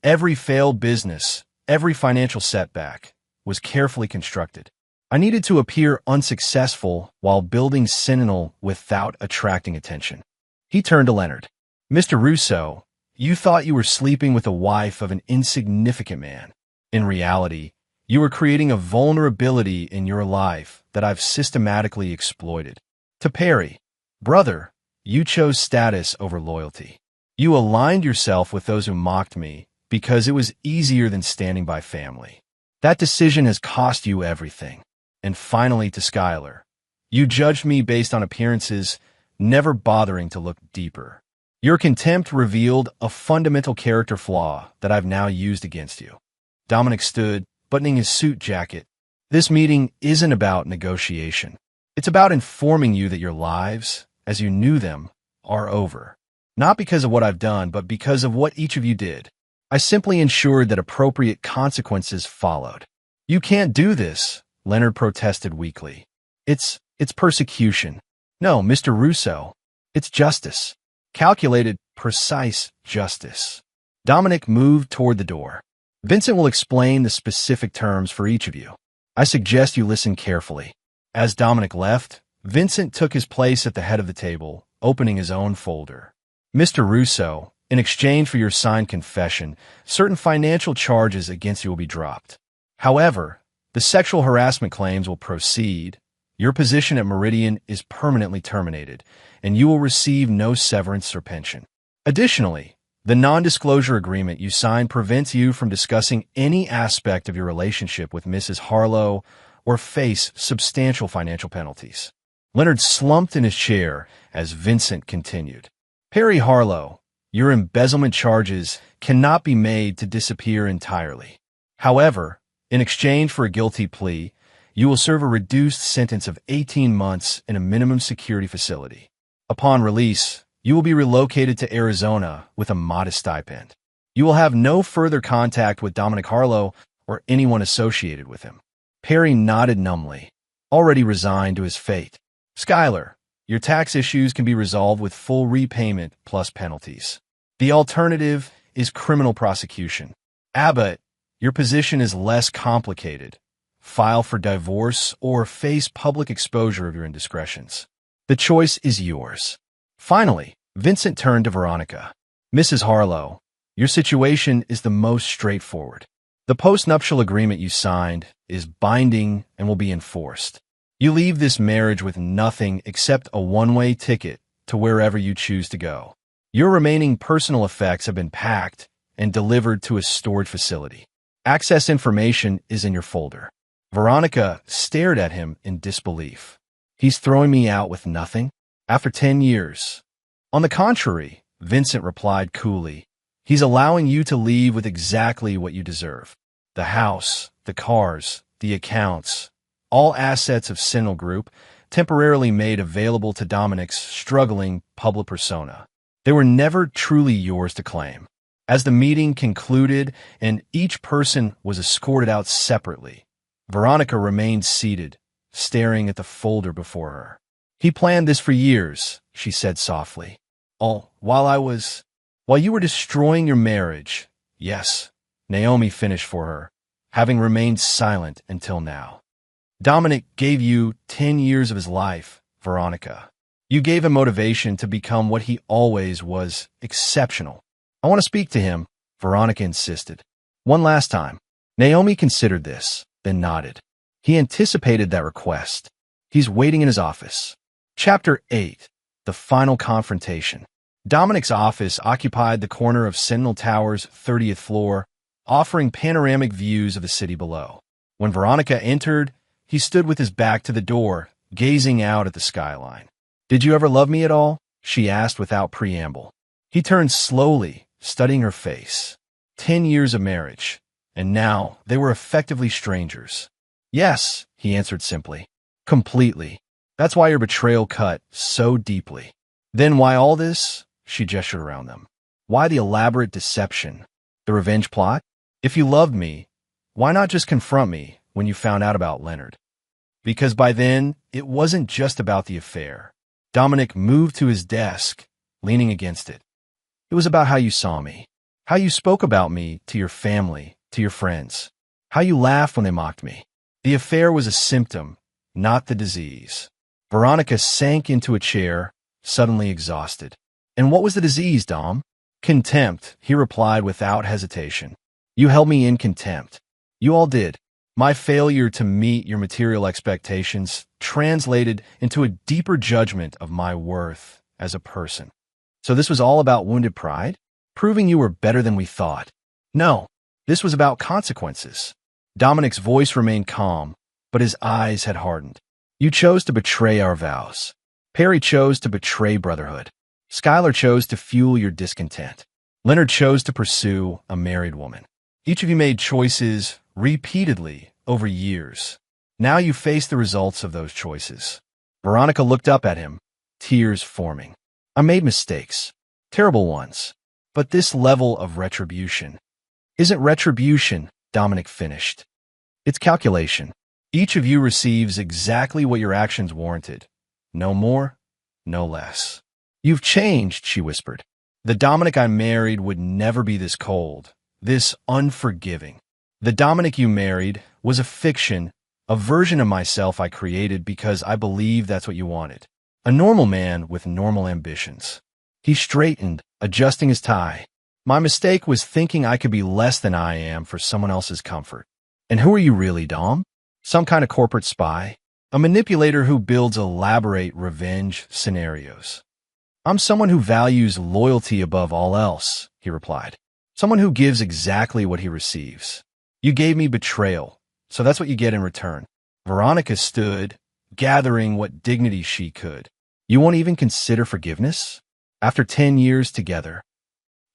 every failed business, every financial setback, was carefully constructed. I needed to appear unsuccessful while building Sentinel without attracting attention." He turned to Leonard. "Mr. Russo, you thought you were sleeping with the wife of an insignificant man. In reality, you were creating a vulnerability in your life that I've systematically exploited." To Perry, "Brother, you chose status over loyalty. You aligned yourself with those who mocked me because it was easier than standing by family. That decision has cost you everything." And finally to Schuyler, "You judged me based on appearances, never bothering to look deeper. Your contempt revealed a fundamental character flaw that I've now used against you." Dominic stood, buttoning his suit jacket. "This meeting isn't about negotiation. It's about informing you that your lives, as you knew them, are over. Not because of what I've done, but because of what each of you did. I simply ensured that appropriate consequences followed." "You can't do this," Leonard protested weakly. It's persecution." "No, Mr. Russo. It's justice. Calculated, precise justice." Dominic moved toward the door. "Vincent will explain the specific terms for each of you. I suggest you listen carefully." As Dominic left, Vincent took his place at the head of the table, opening his own folder. "Mr. Russo, In exchange for your signed confession, certain financial charges against you will be dropped. However, the sexual harassment claims will proceed. Your position at Meridian is permanently terminated, and you will receive no severance or pension. Additionally, the non-disclosure agreement you signed prevents you from discussing any aspect of your relationship with Mrs. Harlow or face substantial financial penalties. Leonard slumped in his chair as Vincent continued. Perry Harlow, your embezzlement charges cannot be made to disappear entirely. However, in exchange for a guilty plea, you will serve a reduced sentence of 18 months in a minimum security facility. Upon release, you will be relocated to Arizona with a modest stipend. You will have no further contact with Dominic Harlow or anyone associated with him. Perry nodded numbly, already resigned to his fate. Skylar, your tax issues can be resolved with full repayment plus penalties. The alternative is criminal prosecution. Abbott, your position is less complicated. File for divorce or face public exposure of your indiscretions. The choice is yours. Finally, Vincent turned to Veronica. Mrs. Harlow, your situation is the most straightforward. The postnuptial agreement you signed is binding and will be enforced. You leave this marriage with nothing except a one-way ticket to wherever you choose to go. Your remaining personal effects have been packed and delivered to a storage facility. Access information is in your folder. Veronica stared at him in disbelief. He's throwing me out with nothing? After 10 years. On the contrary, Vincent replied coolly, he's allowing you to leave with exactly what you deserve. The house, the cars, the accounts, all assets of Signal Group, temporarily made available to Dominic's struggling public persona. They were never truly yours to claim. As the meeting concluded and each person was escorted out separately, Veronica remained seated, staring at the folder before her. He planned this for years, she said softly. Oh, while you were destroying your marriage. Yes, Naomi finished for her, having remained silent until now. Dominic gave you 10 years of his life, Veronica. You gave him motivation to become what he always was, exceptional. I want to speak to him, Veronica insisted. One last time. Naomi considered this, then nodded. He anticipated that request. He's waiting in his office. Chapter 8. The Final Confrontation. Dominic's office occupied the corner of Sentinel Tower's 30th floor, offering panoramic views of the city below. When Veronica entered, he stood with his back to the door, gazing out at the skyline. Did you ever love me at all? She asked without preamble. He turned slowly, studying her face. 10 years of marriage, and now they were effectively strangers. Yes, he answered simply. Completely. That's why your betrayal cut so deeply. Then why all this? She gestured around them. Why the elaborate deception? The revenge plot? If you loved me, why not just confront me when you found out about Leonard? Because by then, it wasn't just about the affair. Dominic moved to his desk, leaning against it. It was about how you saw me, how you spoke about me to your family, to your friends, how you laughed when they mocked me. The affair was a symptom, not the disease. Veronica sank into a chair, suddenly exhausted. And what was the disease, Dom? Contempt, he replied without hesitation. You held me in contempt. You all did. My failure to meet your material expectations translated into a deeper judgment of my worth as a person. So this was all about wounded pride? Proving you were better than we thought? No, this was about consequences. Dominic's voice remained calm, but his eyes had hardened. You chose to betray our vows. Perry chose to betray brotherhood. Skylar chose to fuel your discontent. Leonard chose to pursue a married woman. Each of you made choices repeatedly over years. Now you face the results of those choices. Veronica looked up at him, tears forming. I made mistakes, terrible ones, but this level of retribution isn't retribution, Dominic finished. It's calculation. Each of you receives exactly what your actions warranted. No more, no less. You've changed, she whispered. The Dominic I married would never be this cold, this unforgiving. The Dominic you married was a fiction, a version of myself I created because I believed that's what you wanted. A normal man with normal ambitions. He straightened, adjusting his tie. My mistake was thinking I could be less than I am for someone else's comfort. And who are you really, Dom? Some kind of corporate spy? A manipulator who builds elaborate revenge scenarios. I'm someone who values loyalty above all else, he replied. Someone who gives exactly what he receives. You gave me betrayal, so that's what you get in return. Veronica stood, gathering what dignity she could. You won't even consider forgiveness? After 10 years together,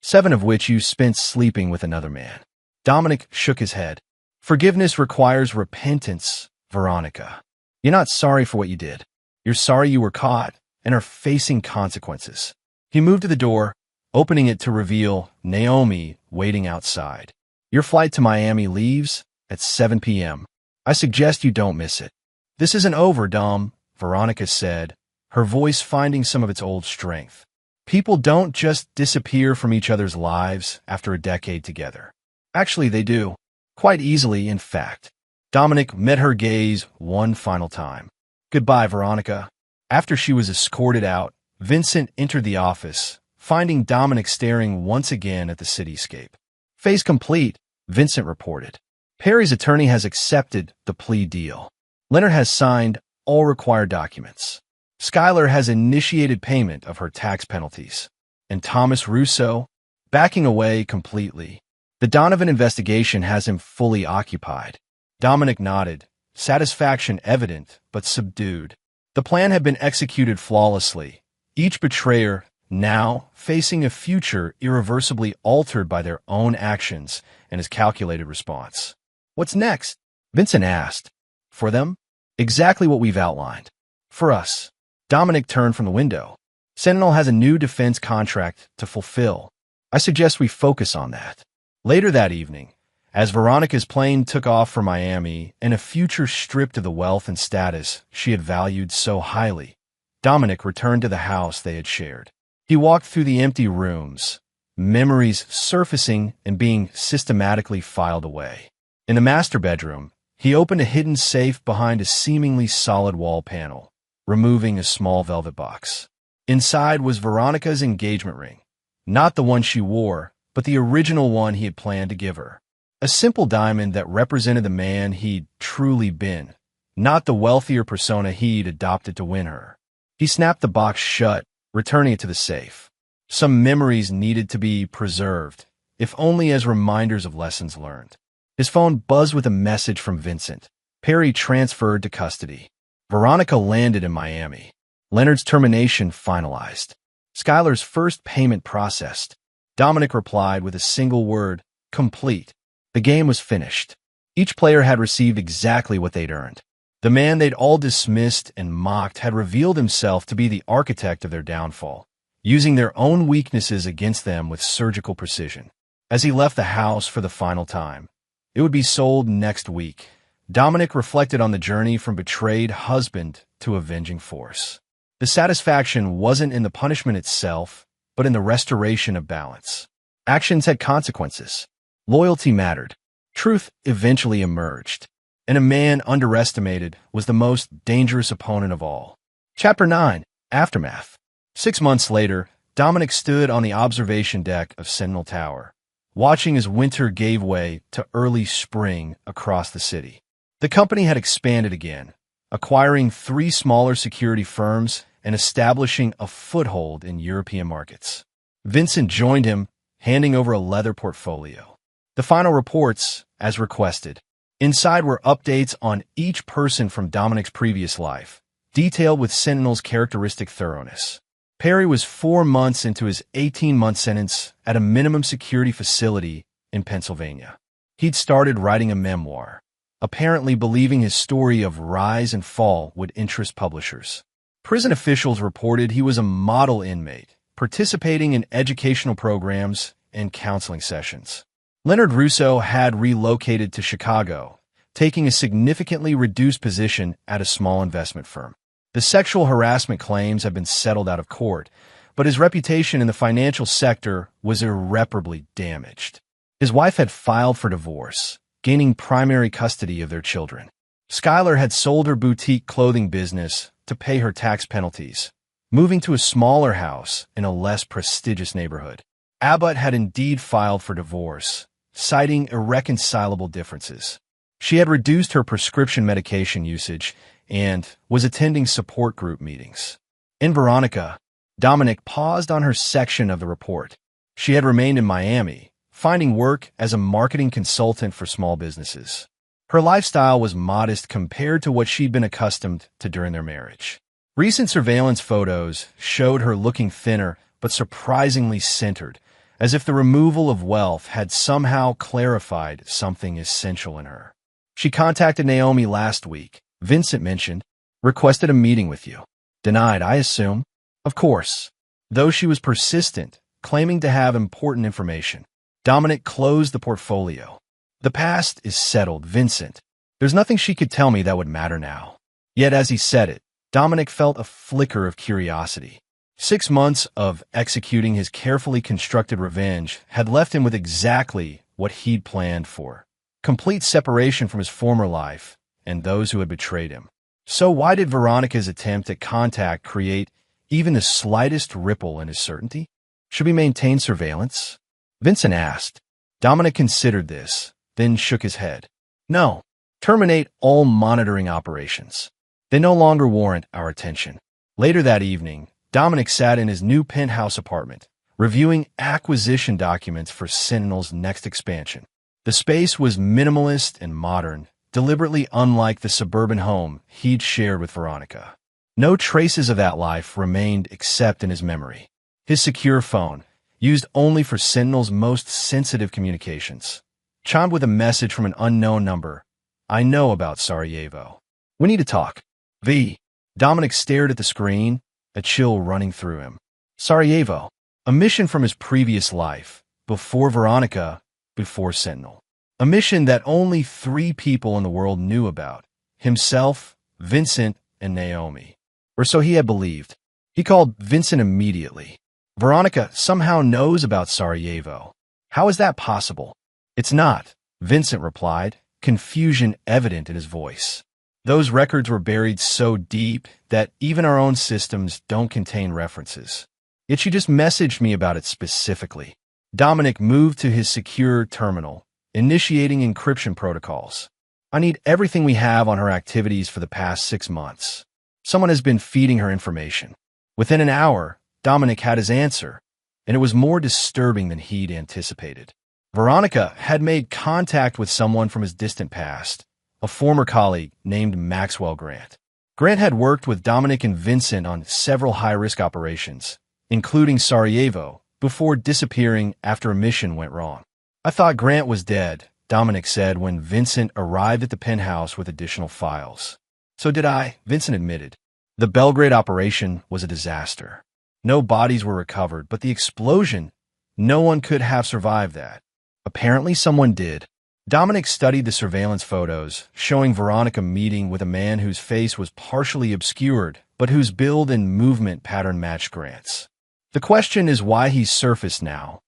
7 of which you spent sleeping with another man. Dominic shook his head. Forgiveness requires repentance, Veronica. You're not sorry for what you did. You're sorry you were caught and are facing consequences. He moved to the door, opening it to reveal Naomi waiting outside. Your flight to Miami leaves at 7 p.m. I suggest you don't miss it. This isn't over, Dom, Veronica said, her voice finding some of its old strength. People don't just disappear from each other's lives after a decade together. Actually, they do. Quite easily, in fact. Dominic met her gaze one final time. Goodbye, Veronica. After she was escorted out, Vincent entered the office, finding Dominic staring once again at the cityscape. Phase complete, Vincent reported. Perry's attorney has accepted the plea deal. Leonard has signed all required documents. Skylar has initiated payment of her tax penalties. And Thomas Russo, backing away completely. The Donovan investigation has him fully occupied. Dominic nodded, satisfaction evident but subdued. The plan had been executed flawlessly, each betrayer now facing a future irreversibly altered by their own actions and his calculated response. What's next? Vincent asked. For them? Exactly what we've outlined. For us. Dominic turned from the window. Sentinel has a new defense contract to fulfill. I suggest we focus on that. Later that evening, as Veronica's plane took off for Miami and a future stripped of the wealth and status she had valued so highly, Dominic returned to the house they had shared. He walked through the empty rooms, memories surfacing and being systematically filed away. In the master bedroom, he opened a hidden safe behind a seemingly solid wall panel, removing a small velvet box. Inside was Veronica's engagement ring, not the one she wore, but the original one he had planned to give her. A simple diamond that represented the man he'd truly been, not the wealthier persona he'd adopted to win her. He snapped the box shut, returning it to the safe. Some memories needed to be preserved, if only as reminders of lessons learned. His phone buzzed with a message from Vincent. Perry transferred to custody. Veronica landed in Miami. Leonard's termination finalized. Skylar's first payment processed. Dominic replied with a single word, complete. The game was finished. Each player had received exactly what they'd earned. The man they'd all dismissed and mocked had revealed himself to be the architect of their downfall, using their own weaknesses against them with surgical precision. As he left the house for the final time, it would be sold next week. Dominic reflected on the journey from betrayed husband to avenging force. The satisfaction wasn't in the punishment itself, but in the restoration of balance. Actions had consequences. Loyalty mattered. Truth eventually emerged. And a man underestimated was the most dangerous opponent of all. Chapter 9. Aftermath. 6 months later, Dominic stood on the observation deck of Sentinel Tower, watching as winter gave way to early spring across the city. The company had expanded again, acquiring 3 smaller security firms and establishing a foothold in European markets. Vincent joined him, handing over a leather portfolio. The final reports, as requested. Inside were updates on each person from Dominic's previous life, detailed with Sentinel's characteristic thoroughness. Perry was 4 months into his 18-month sentence at a minimum security facility in Pennsylvania. He'd started writing a memoir, apparently believing his story of rise and fall would interest publishers. Prison officials reported he was a model inmate, participating in educational programs and counseling sessions. Leonard Russo had relocated to Chicago, taking a significantly reduced position at a small investment firm. The sexual harassment claims had been settled out of court, but his reputation in the financial sector was irreparably damaged. His wife had filed for divorce, gaining primary custody of their children. Skylar had sold her boutique clothing business to pay her tax penalties, moving to a smaller house in a less prestigious neighborhood. Abbott had indeed filed for divorce, citing irreconcilable differences. She had reduced her prescription medication usage and was attending support group meetings. In Veronica, Dominic paused on her section of the report. She had remained in Miami, finding work as a marketing consultant for small businesses. Her lifestyle was modest compared to what she'd been accustomed to during their marriage. Recent surveillance photos showed her looking thinner but surprisingly centered, as if the removal of wealth had somehow clarified something essential in her. She contacted Naomi last week. Vincent mentioned, requested a meeting with you. Denied, I assume. Of course. Though she was persistent, claiming to have important information, Dominic closed the portfolio. The past is settled, Vincent. There's nothing she could tell me that would matter now. Yet as he said it, Dominic felt a flicker of curiosity. 6 months of executing his carefully constructed revenge had left him with exactly what he'd planned for. Complete separation from his former life and those who had betrayed him. So why did Veronica's attempt at contact create even the slightest ripple in his certainty? Should we maintain surveillance? Vincent asked. Dominic considered this, then shook his head. No. Terminate all monitoring operations. They no longer warrant our attention. Later that evening, Dominic sat in his new penthouse apartment, reviewing acquisition documents for Sentinel's next expansion. The space was minimalist and modern, deliberately unlike the suburban home he'd shared with Veronica. No traces of that life remained except in his memory. His secure phone, used only for Sentinel's most sensitive communications, chimed with a message from an unknown number. I know about Sarajevo. We need to talk. V. Dominic stared at the screen, a chill running through him. Sarajevo, a mission from his previous life, before Veronica, before Sentinel. A mission that only 3 people in the world knew about, himself, Vincent, and Naomi. Or so he had believed. He called Vincent immediately. Veronica somehow knows about Sarajevo. How is that possible? It's not, Vincent replied, confusion evident in his voice. Those records were buried so deep that even our own systems don't contain references. Yet she just messaged me about it specifically. Dominic moved to his secure terminal, initiating encryption protocols. I need everything we have on her activities for the past 6 months. Someone has been feeding her information. Within an hour, Dominic had his answer, and it was more disturbing than he'd anticipated. Veronica had made contact with someone from his distant past, a former colleague named Maxwell Grant. Grant had worked with Dominic and Vincent on several high-risk operations, including Sarajevo, before disappearing after a mission went wrong. I thought Grant was dead, Dominic said when Vincent arrived at the penthouse with additional files. So did I, Vincent admitted. The Belgrade operation was a disaster. No bodies were recovered, but the explosion, no one could have survived that. Apparently someone did. Dominic studied the surveillance photos, showing Veronica meeting with a man whose face was partially obscured, but whose build and movement pattern matched Grant's. The question is why he's surfaced now,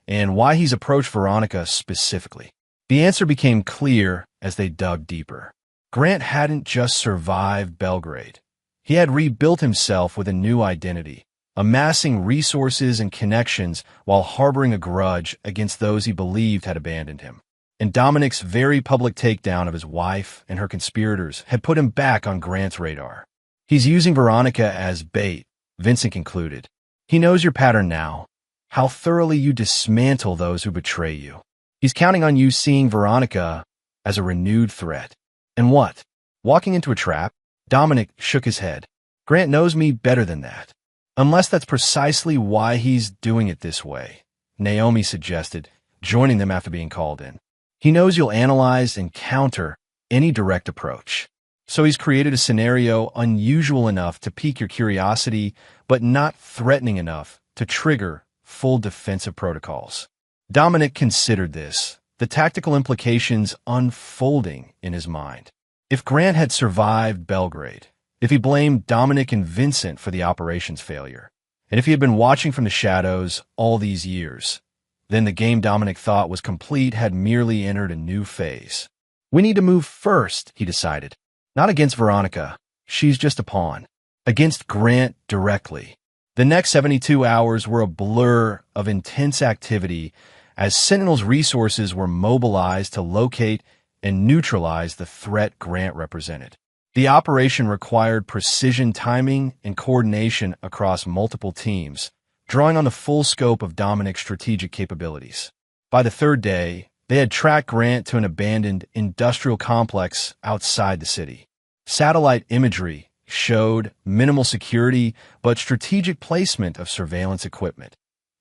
and why he's approached Veronica specifically. The answer became clear as they dug deeper. Grant hadn't just survived Belgrade. He had rebuilt himself with a new identity, amassing resources and connections while harboring a grudge against those he believed had abandoned him. And Dominic's very public takedown of his wife and her conspirators had put him back on Grant's radar. He's using Veronica as bait, Vincent concluded. He knows your pattern now, how thoroughly you dismantle those who betray you. He's counting on you seeing Veronica as a renewed threat. And what? Walking into a trap? Dominic shook his head. Grant knows me better than that. Unless that's precisely why he's doing it this way, Naomi suggested, joining them after being called in. He knows you'll analyze and counter any direct approach. So he's created a scenario unusual enough to pique your curiosity, but not threatening enough to trigger full defensive protocols. Dominic considered this, the tactical implications unfolding in his mind. If Grant had survived Belgrade, if he blamed Dominic and Vincent for the operation's failure, and if he had been watching from the shadows all these years, then the game Dominic thought was complete had merely entered a new phase. We need to move first, he decided. Not against Veronica. She's just a pawn. against Grant directly. The next 72 hours were a blur of intense activity as Sentinel's resources were mobilized to locate and neutralize the threat Grant represented. The operation required precision timing and coordination across multiple teams, drawing on the full scope of Dominic's strategic capabilities. By the third day, they had tracked Grant to an abandoned industrial complex outside the city. Satellite imagery showed minimal security but strategic placement of surveillance equipment,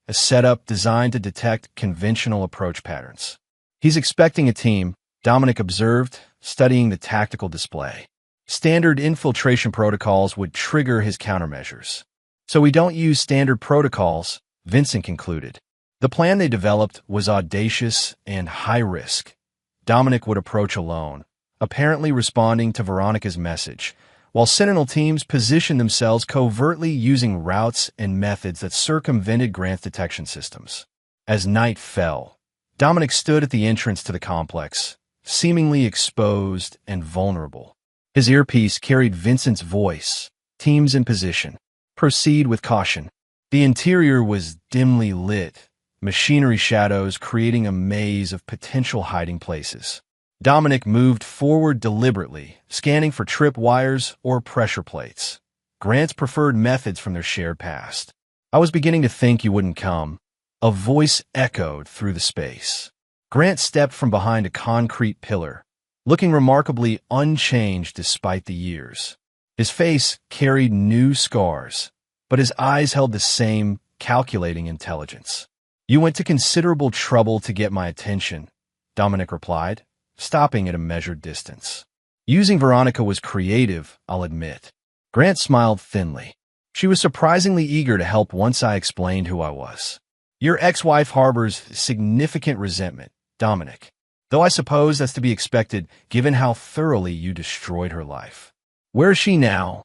a setup designed to detect conventional approach patterns. "He's expecting a team," Dominic observed, studying the tactical display. Standard infiltration protocols would trigger his countermeasures. "So we don't use standard protocols," Vincent concluded. The plan they developed was audacious and high-risk. Dominic would approach alone, apparently responding to Veronica's message, while Sentinel teams positioned themselves covertly using routes and methods that circumvented Grant's detection systems. As night fell, Dominic stood at the entrance to the complex, seemingly exposed and vulnerable. His earpiece carried Vincent's voice. "Teams in position. Proceed with caution." The interior was dimly lit, machinery shadows creating a maze of potential hiding places. Dominic moved forward deliberately, scanning for trip wires or pressure plates. Grant's preferred methods from their shared past. "I was beginning to think you wouldn't come." A voice echoed through the space. Grant stepped from behind a concrete pillar, looking remarkably unchanged despite the years. His face carried new scars, but his eyes held the same calculating intelligence. "You went to considerable trouble to get my attention," Dominic replied, stopping at a measured distance. "Using Veronica was creative, I'll admit." Grant smiled thinly. "She was surprisingly eager to help once I explained who I was." "Your ex-wife harbors significant resentment, Dominic, though I suppose that's to be expected given how thoroughly you destroyed her life." "Where is she now?"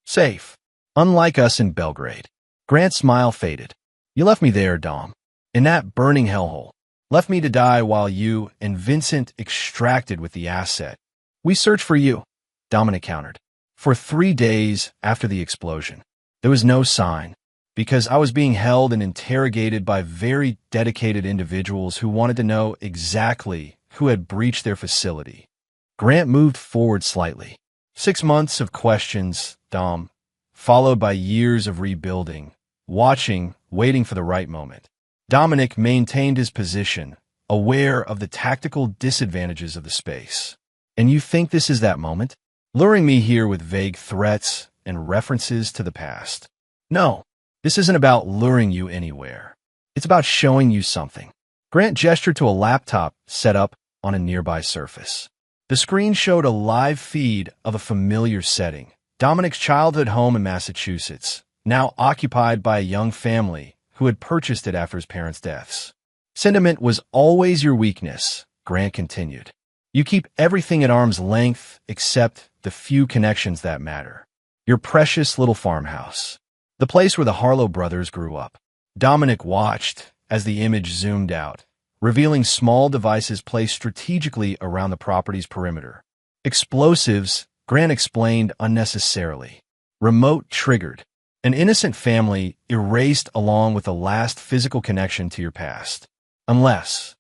"Safe. Unlike us in Belgrade." Grant's smile faded. "You left me there, Dom, in that burning hellhole. Left me to die while you and Vincent extracted with the asset." "We searched for you," Dominic countered. "For 3 days after the explosion. There was no sign, because I was being held and interrogated by very dedicated individuals who wanted to know exactly who had breached their facility." Grant moved forward slightly. 6 months of questions, Dom, followed by years of rebuilding, watching, waiting for the right moment. Dominic maintained his position, aware of the tactical disadvantages of the space. "And you think this is that moment? Luring me here with vague threats and references to the past?" "No, this isn't about luring you anywhere. It's about showing you something." Grant gestured to a laptop set up on a nearby surface. The screen showed a live feed of a familiar setting, Dominic's childhood home in Massachusetts, now occupied by a young family who had purchased it after his parents' deaths. "Sentiment was always your weakness," Grant continued. "You keep everything at arm's length except the few connections that matter. Your precious little farmhouse. The place where the Harlow brothers grew up." Dominic watched as the image zoomed out, revealing small devices placed strategically around the property's perimeter. "Explosives," Grant explained unnecessarily. "Remote triggered. An innocent family erased along with the last physical connection to your past. Unless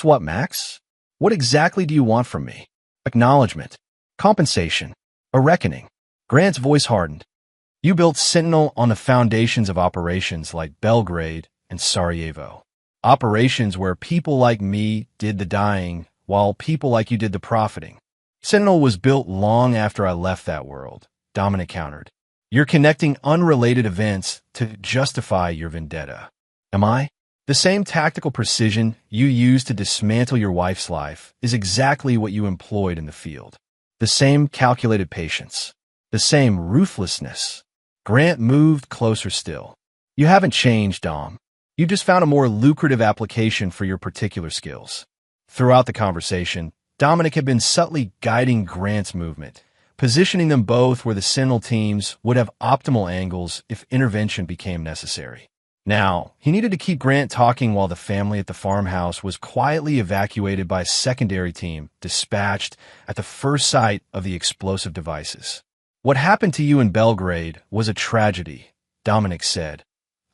what, Max? What exactly do you want from me? Acknowledgement? Compensation? A reckoning?" Grant's voice hardened. "You built Sentinel on the foundations of operations like Belgrade and Sarajevo. Operations where people like me did the dying, while people like you did the profiting. Sentinel was built long after I left that world," Dominic countered. "You're connecting unrelated events to justify your vendetta." "Am I?" "The same tactical precision you used to dismantle your wife's life is exactly what you employed in the field. The same calculated patience. The same ruthlessness." Grant moved closer still. "You haven't changed, Dom. You just found a more lucrative application for your particular skills." Throughout the conversation, Dominic had been subtly guiding Grant's movement, positioning them both where the Sentinel teams would have optimal angles if intervention became necessary. Now, he needed to keep Grant talking while the family at the farmhouse was quietly evacuated by a secondary team dispatched at the first sight of the explosive devices. What happened to you in Belgrade was a tragedy, Dominic said,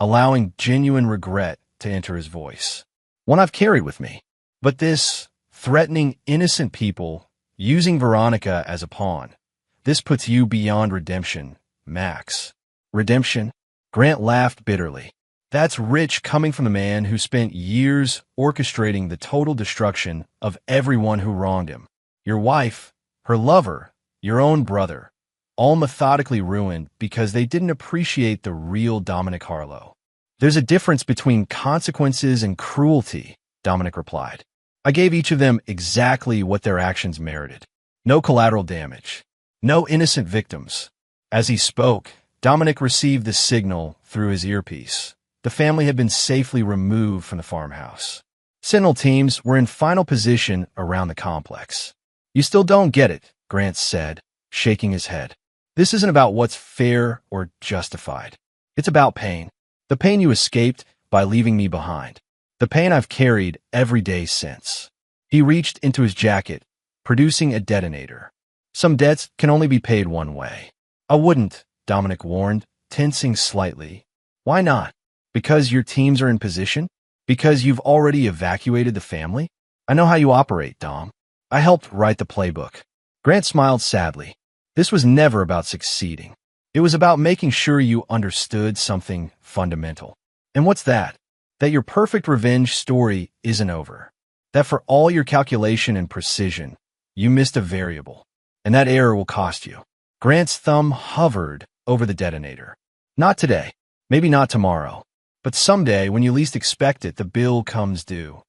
allowing genuine regret to enter his voice. One I've carried with me. But this, threatening innocent people, using Veronica as a pawn, this puts you beyond redemption, Max. Redemption? Grant laughed bitterly. That's rich coming from the man who spent years orchestrating the total destruction of everyone who wronged him. Your wife, her lover, your own brother, all methodically ruined because they didn't appreciate the real Dominic Harlow. There's a difference between consequences and cruelty, Dominic replied. I gave each of them exactly what their actions merited. No collateral damage. No innocent victims. As he spoke, Dominic received the signal through his earpiece. The family had been safely removed from the farmhouse. Sentinel teams were in final position around the complex. You still don't get it, Grant said, shaking his head. This isn't about what's fair or justified. It's about pain. The pain you escaped by leaving me behind. The pain I've carried every day since. He reached into his jacket, producing a detonator. Some debts can only be paid one way. I wouldn't, Dominic warned, tensing slightly. Why not? Because your teams are in position? Because you've already evacuated the family? I know how you operate, Dom. I helped write the playbook. Grant smiled sadly. This was never about succeeding. It was about making sure you understood something fundamental. And what's that? That your perfect revenge story isn't over. That for all your calculation and precision, you missed a variable. And that error will cost you. Grant's thumb hovered over the detonator. Not today. Maybe not tomorrow. But someday, when you least expect it, the bill comes due.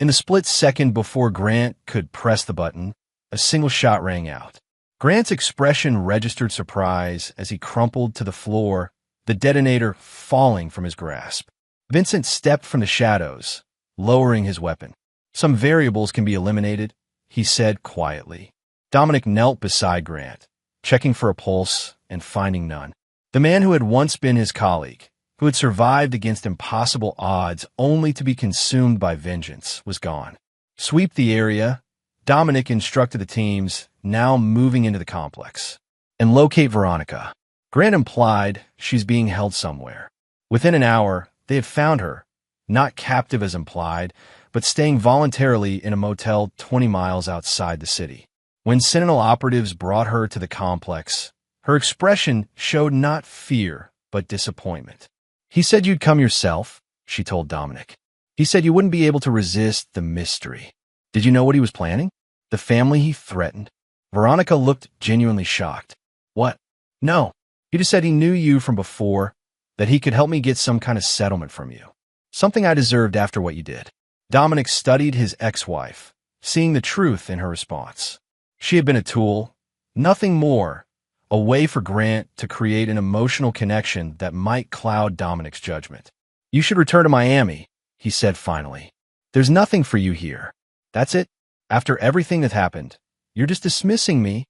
In the split second before Grant could press the button, a single shot rang out. Grant's expression registered surprise as he crumpled to the floor, the detonator falling from his grasp. Vincent stepped from the shadows, lowering his weapon. Some variables can be eliminated, he said quietly. Dominic knelt beside Grant, checking for a pulse and finding none. The man who had once been his colleague, who had survived against impossible odds only to be consumed by vengeance, was gone. Sweep the area, Dominic instructed the teams, now moving into the complex. And locate Veronica. Grant implied she's being held somewhere. Within an hour, they had found her, not captive as implied, but staying voluntarily in a motel 20 miles outside the city. When Sentinel operatives brought her to the complex, her expression showed not fear, but disappointment. He said you'd come yourself, she told Dominic. He said you wouldn't be able to resist the mystery. Did you know what he was planning? The family he threatened? Veronica looked genuinely shocked. What? No. He just said he knew you from before, that he could help me get some kind of settlement from you. Something I deserved after what you did. Dominic studied his ex-wife, seeing the truth in her response. She had been a tool, nothing more, a way for Grant to create an emotional connection that might cloud Dominic's judgment. You should return to Miami, he said finally. There's nothing for you here. That's it? After everything that happened, you're just dismissing me?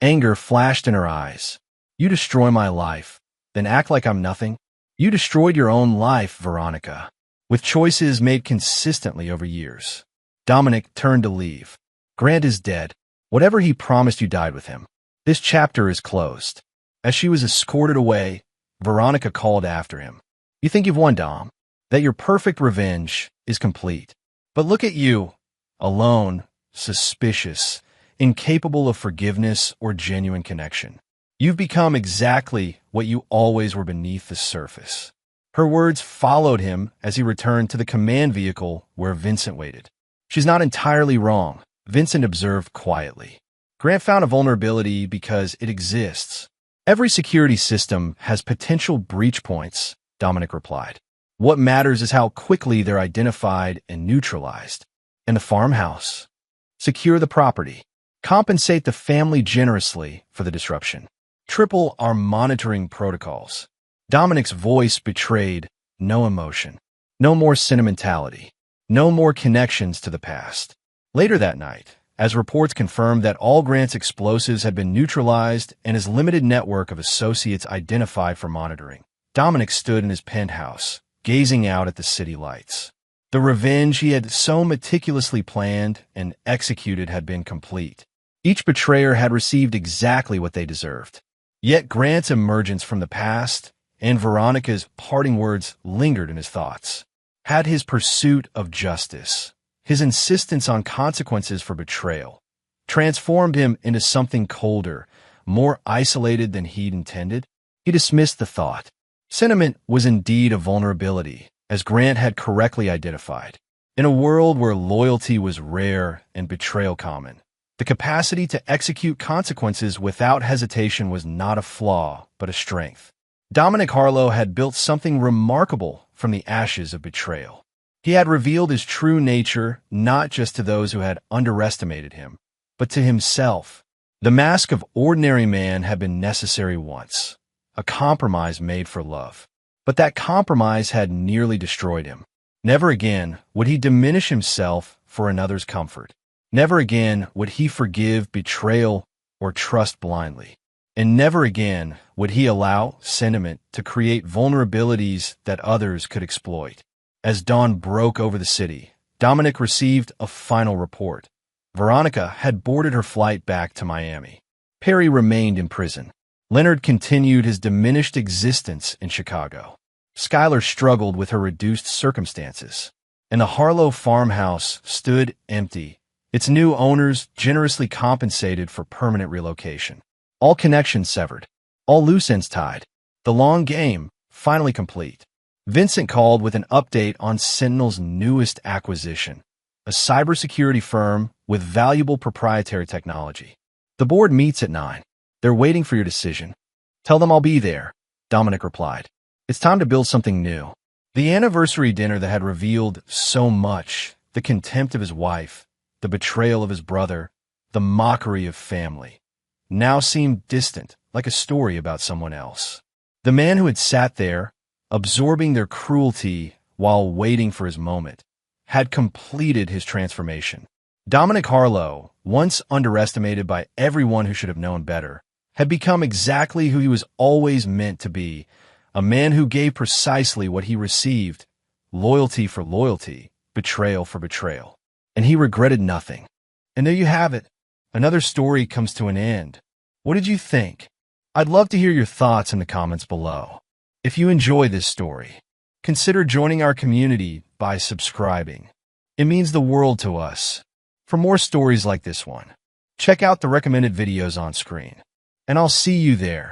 Anger flashed in her eyes. You destroy my life, then act like I'm nothing? You destroyed your own life, Veronica, with choices made consistently over years. Dominic turned to leave. Grant is dead. Whatever he promised you died with him. This chapter is closed. As she was escorted away, Veronica called after him. You think you've won, Dom? That your perfect revenge is complete. But look at you, alone, suspicious, incapable of forgiveness or genuine connection. You've become exactly what you always were beneath the surface. Her words followed him as he returned to the command vehicle where Vincent waited. She's not entirely wrong, Vincent observed quietly. Grant found a vulnerability because it exists. Every security system has potential breach points, Dominic replied. What matters is how quickly they're identified and neutralized. In the farmhouse, secure the property. Compensate the family generously for the disruption. Triple our monitoring protocols. Dominic's voice betrayed no emotion. No more sentimentality. No more connections to the past. Later that night, as reports confirmed that all Grant's explosives had been neutralized and his limited network of associates identified for monitoring, Dominic stood in his penthouse, gazing out at the city lights. The revenge he had so meticulously planned and executed had been complete. Each betrayer had received exactly what they deserved. Yet Grant's emergence from the past and Veronica's parting words lingered in his thoughts. Had his pursuit of justice, his insistence on consequences for betrayal, transformed him into something colder, more isolated than he'd intended? He dismissed the thought. Sentiment was indeed a vulnerability, as Grant had correctly identified. In a world where loyalty was rare and betrayal common, the capacity to execute consequences without hesitation was not a flaw, but a strength. Dominic Harlow had built something remarkable from the ashes of betrayal. He had revealed his true nature not just to those who had underestimated him, but to himself. The mask of ordinary man had been necessary once, a compromise made for love. But that compromise had nearly destroyed him. Never again would he diminish himself for another's comfort. Never again would he forgive betrayal or trust blindly. And never again would he allow sentiment to create vulnerabilities that others could exploit. As dawn broke over the city, Dominic received a final report. Veronica had boarded her flight back to Miami. Perry remained in prison. Leonard continued his diminished existence in Chicago. Skylar struggled with her reduced circumstances. And the Harlow farmhouse stood empty, its new owners generously compensated for permanent relocation. All connections severed, all loose ends tied. The long game finally complete. Vincent called with an update on Sentinel's newest acquisition, a cybersecurity firm with valuable proprietary technology. The board meets at 9. They're waiting for your decision. Tell them I'll be there, Dominic replied. It's time to build something new. The anniversary dinner that had revealed so much, the contempt of his wife, the betrayal of his brother, the mockery of family, now seemed distant, like a story about someone else. The man who had sat there, absorbing their cruelty while waiting for his moment, had completed his transformation. Dominic Harlow, once underestimated by everyone who should have known better, had become exactly who he was always meant to be, a man who gave precisely what he received, loyalty for loyalty, betrayal for betrayal. And he regretted nothing. And there you have it. Another story comes to an end. What did you think? I'd love to hear your thoughts in the comments below. If you enjoy this story, consider joining our community by subscribing. It means the world to us. For more stories like this one, check out the recommended videos on screen. And I'll see you there.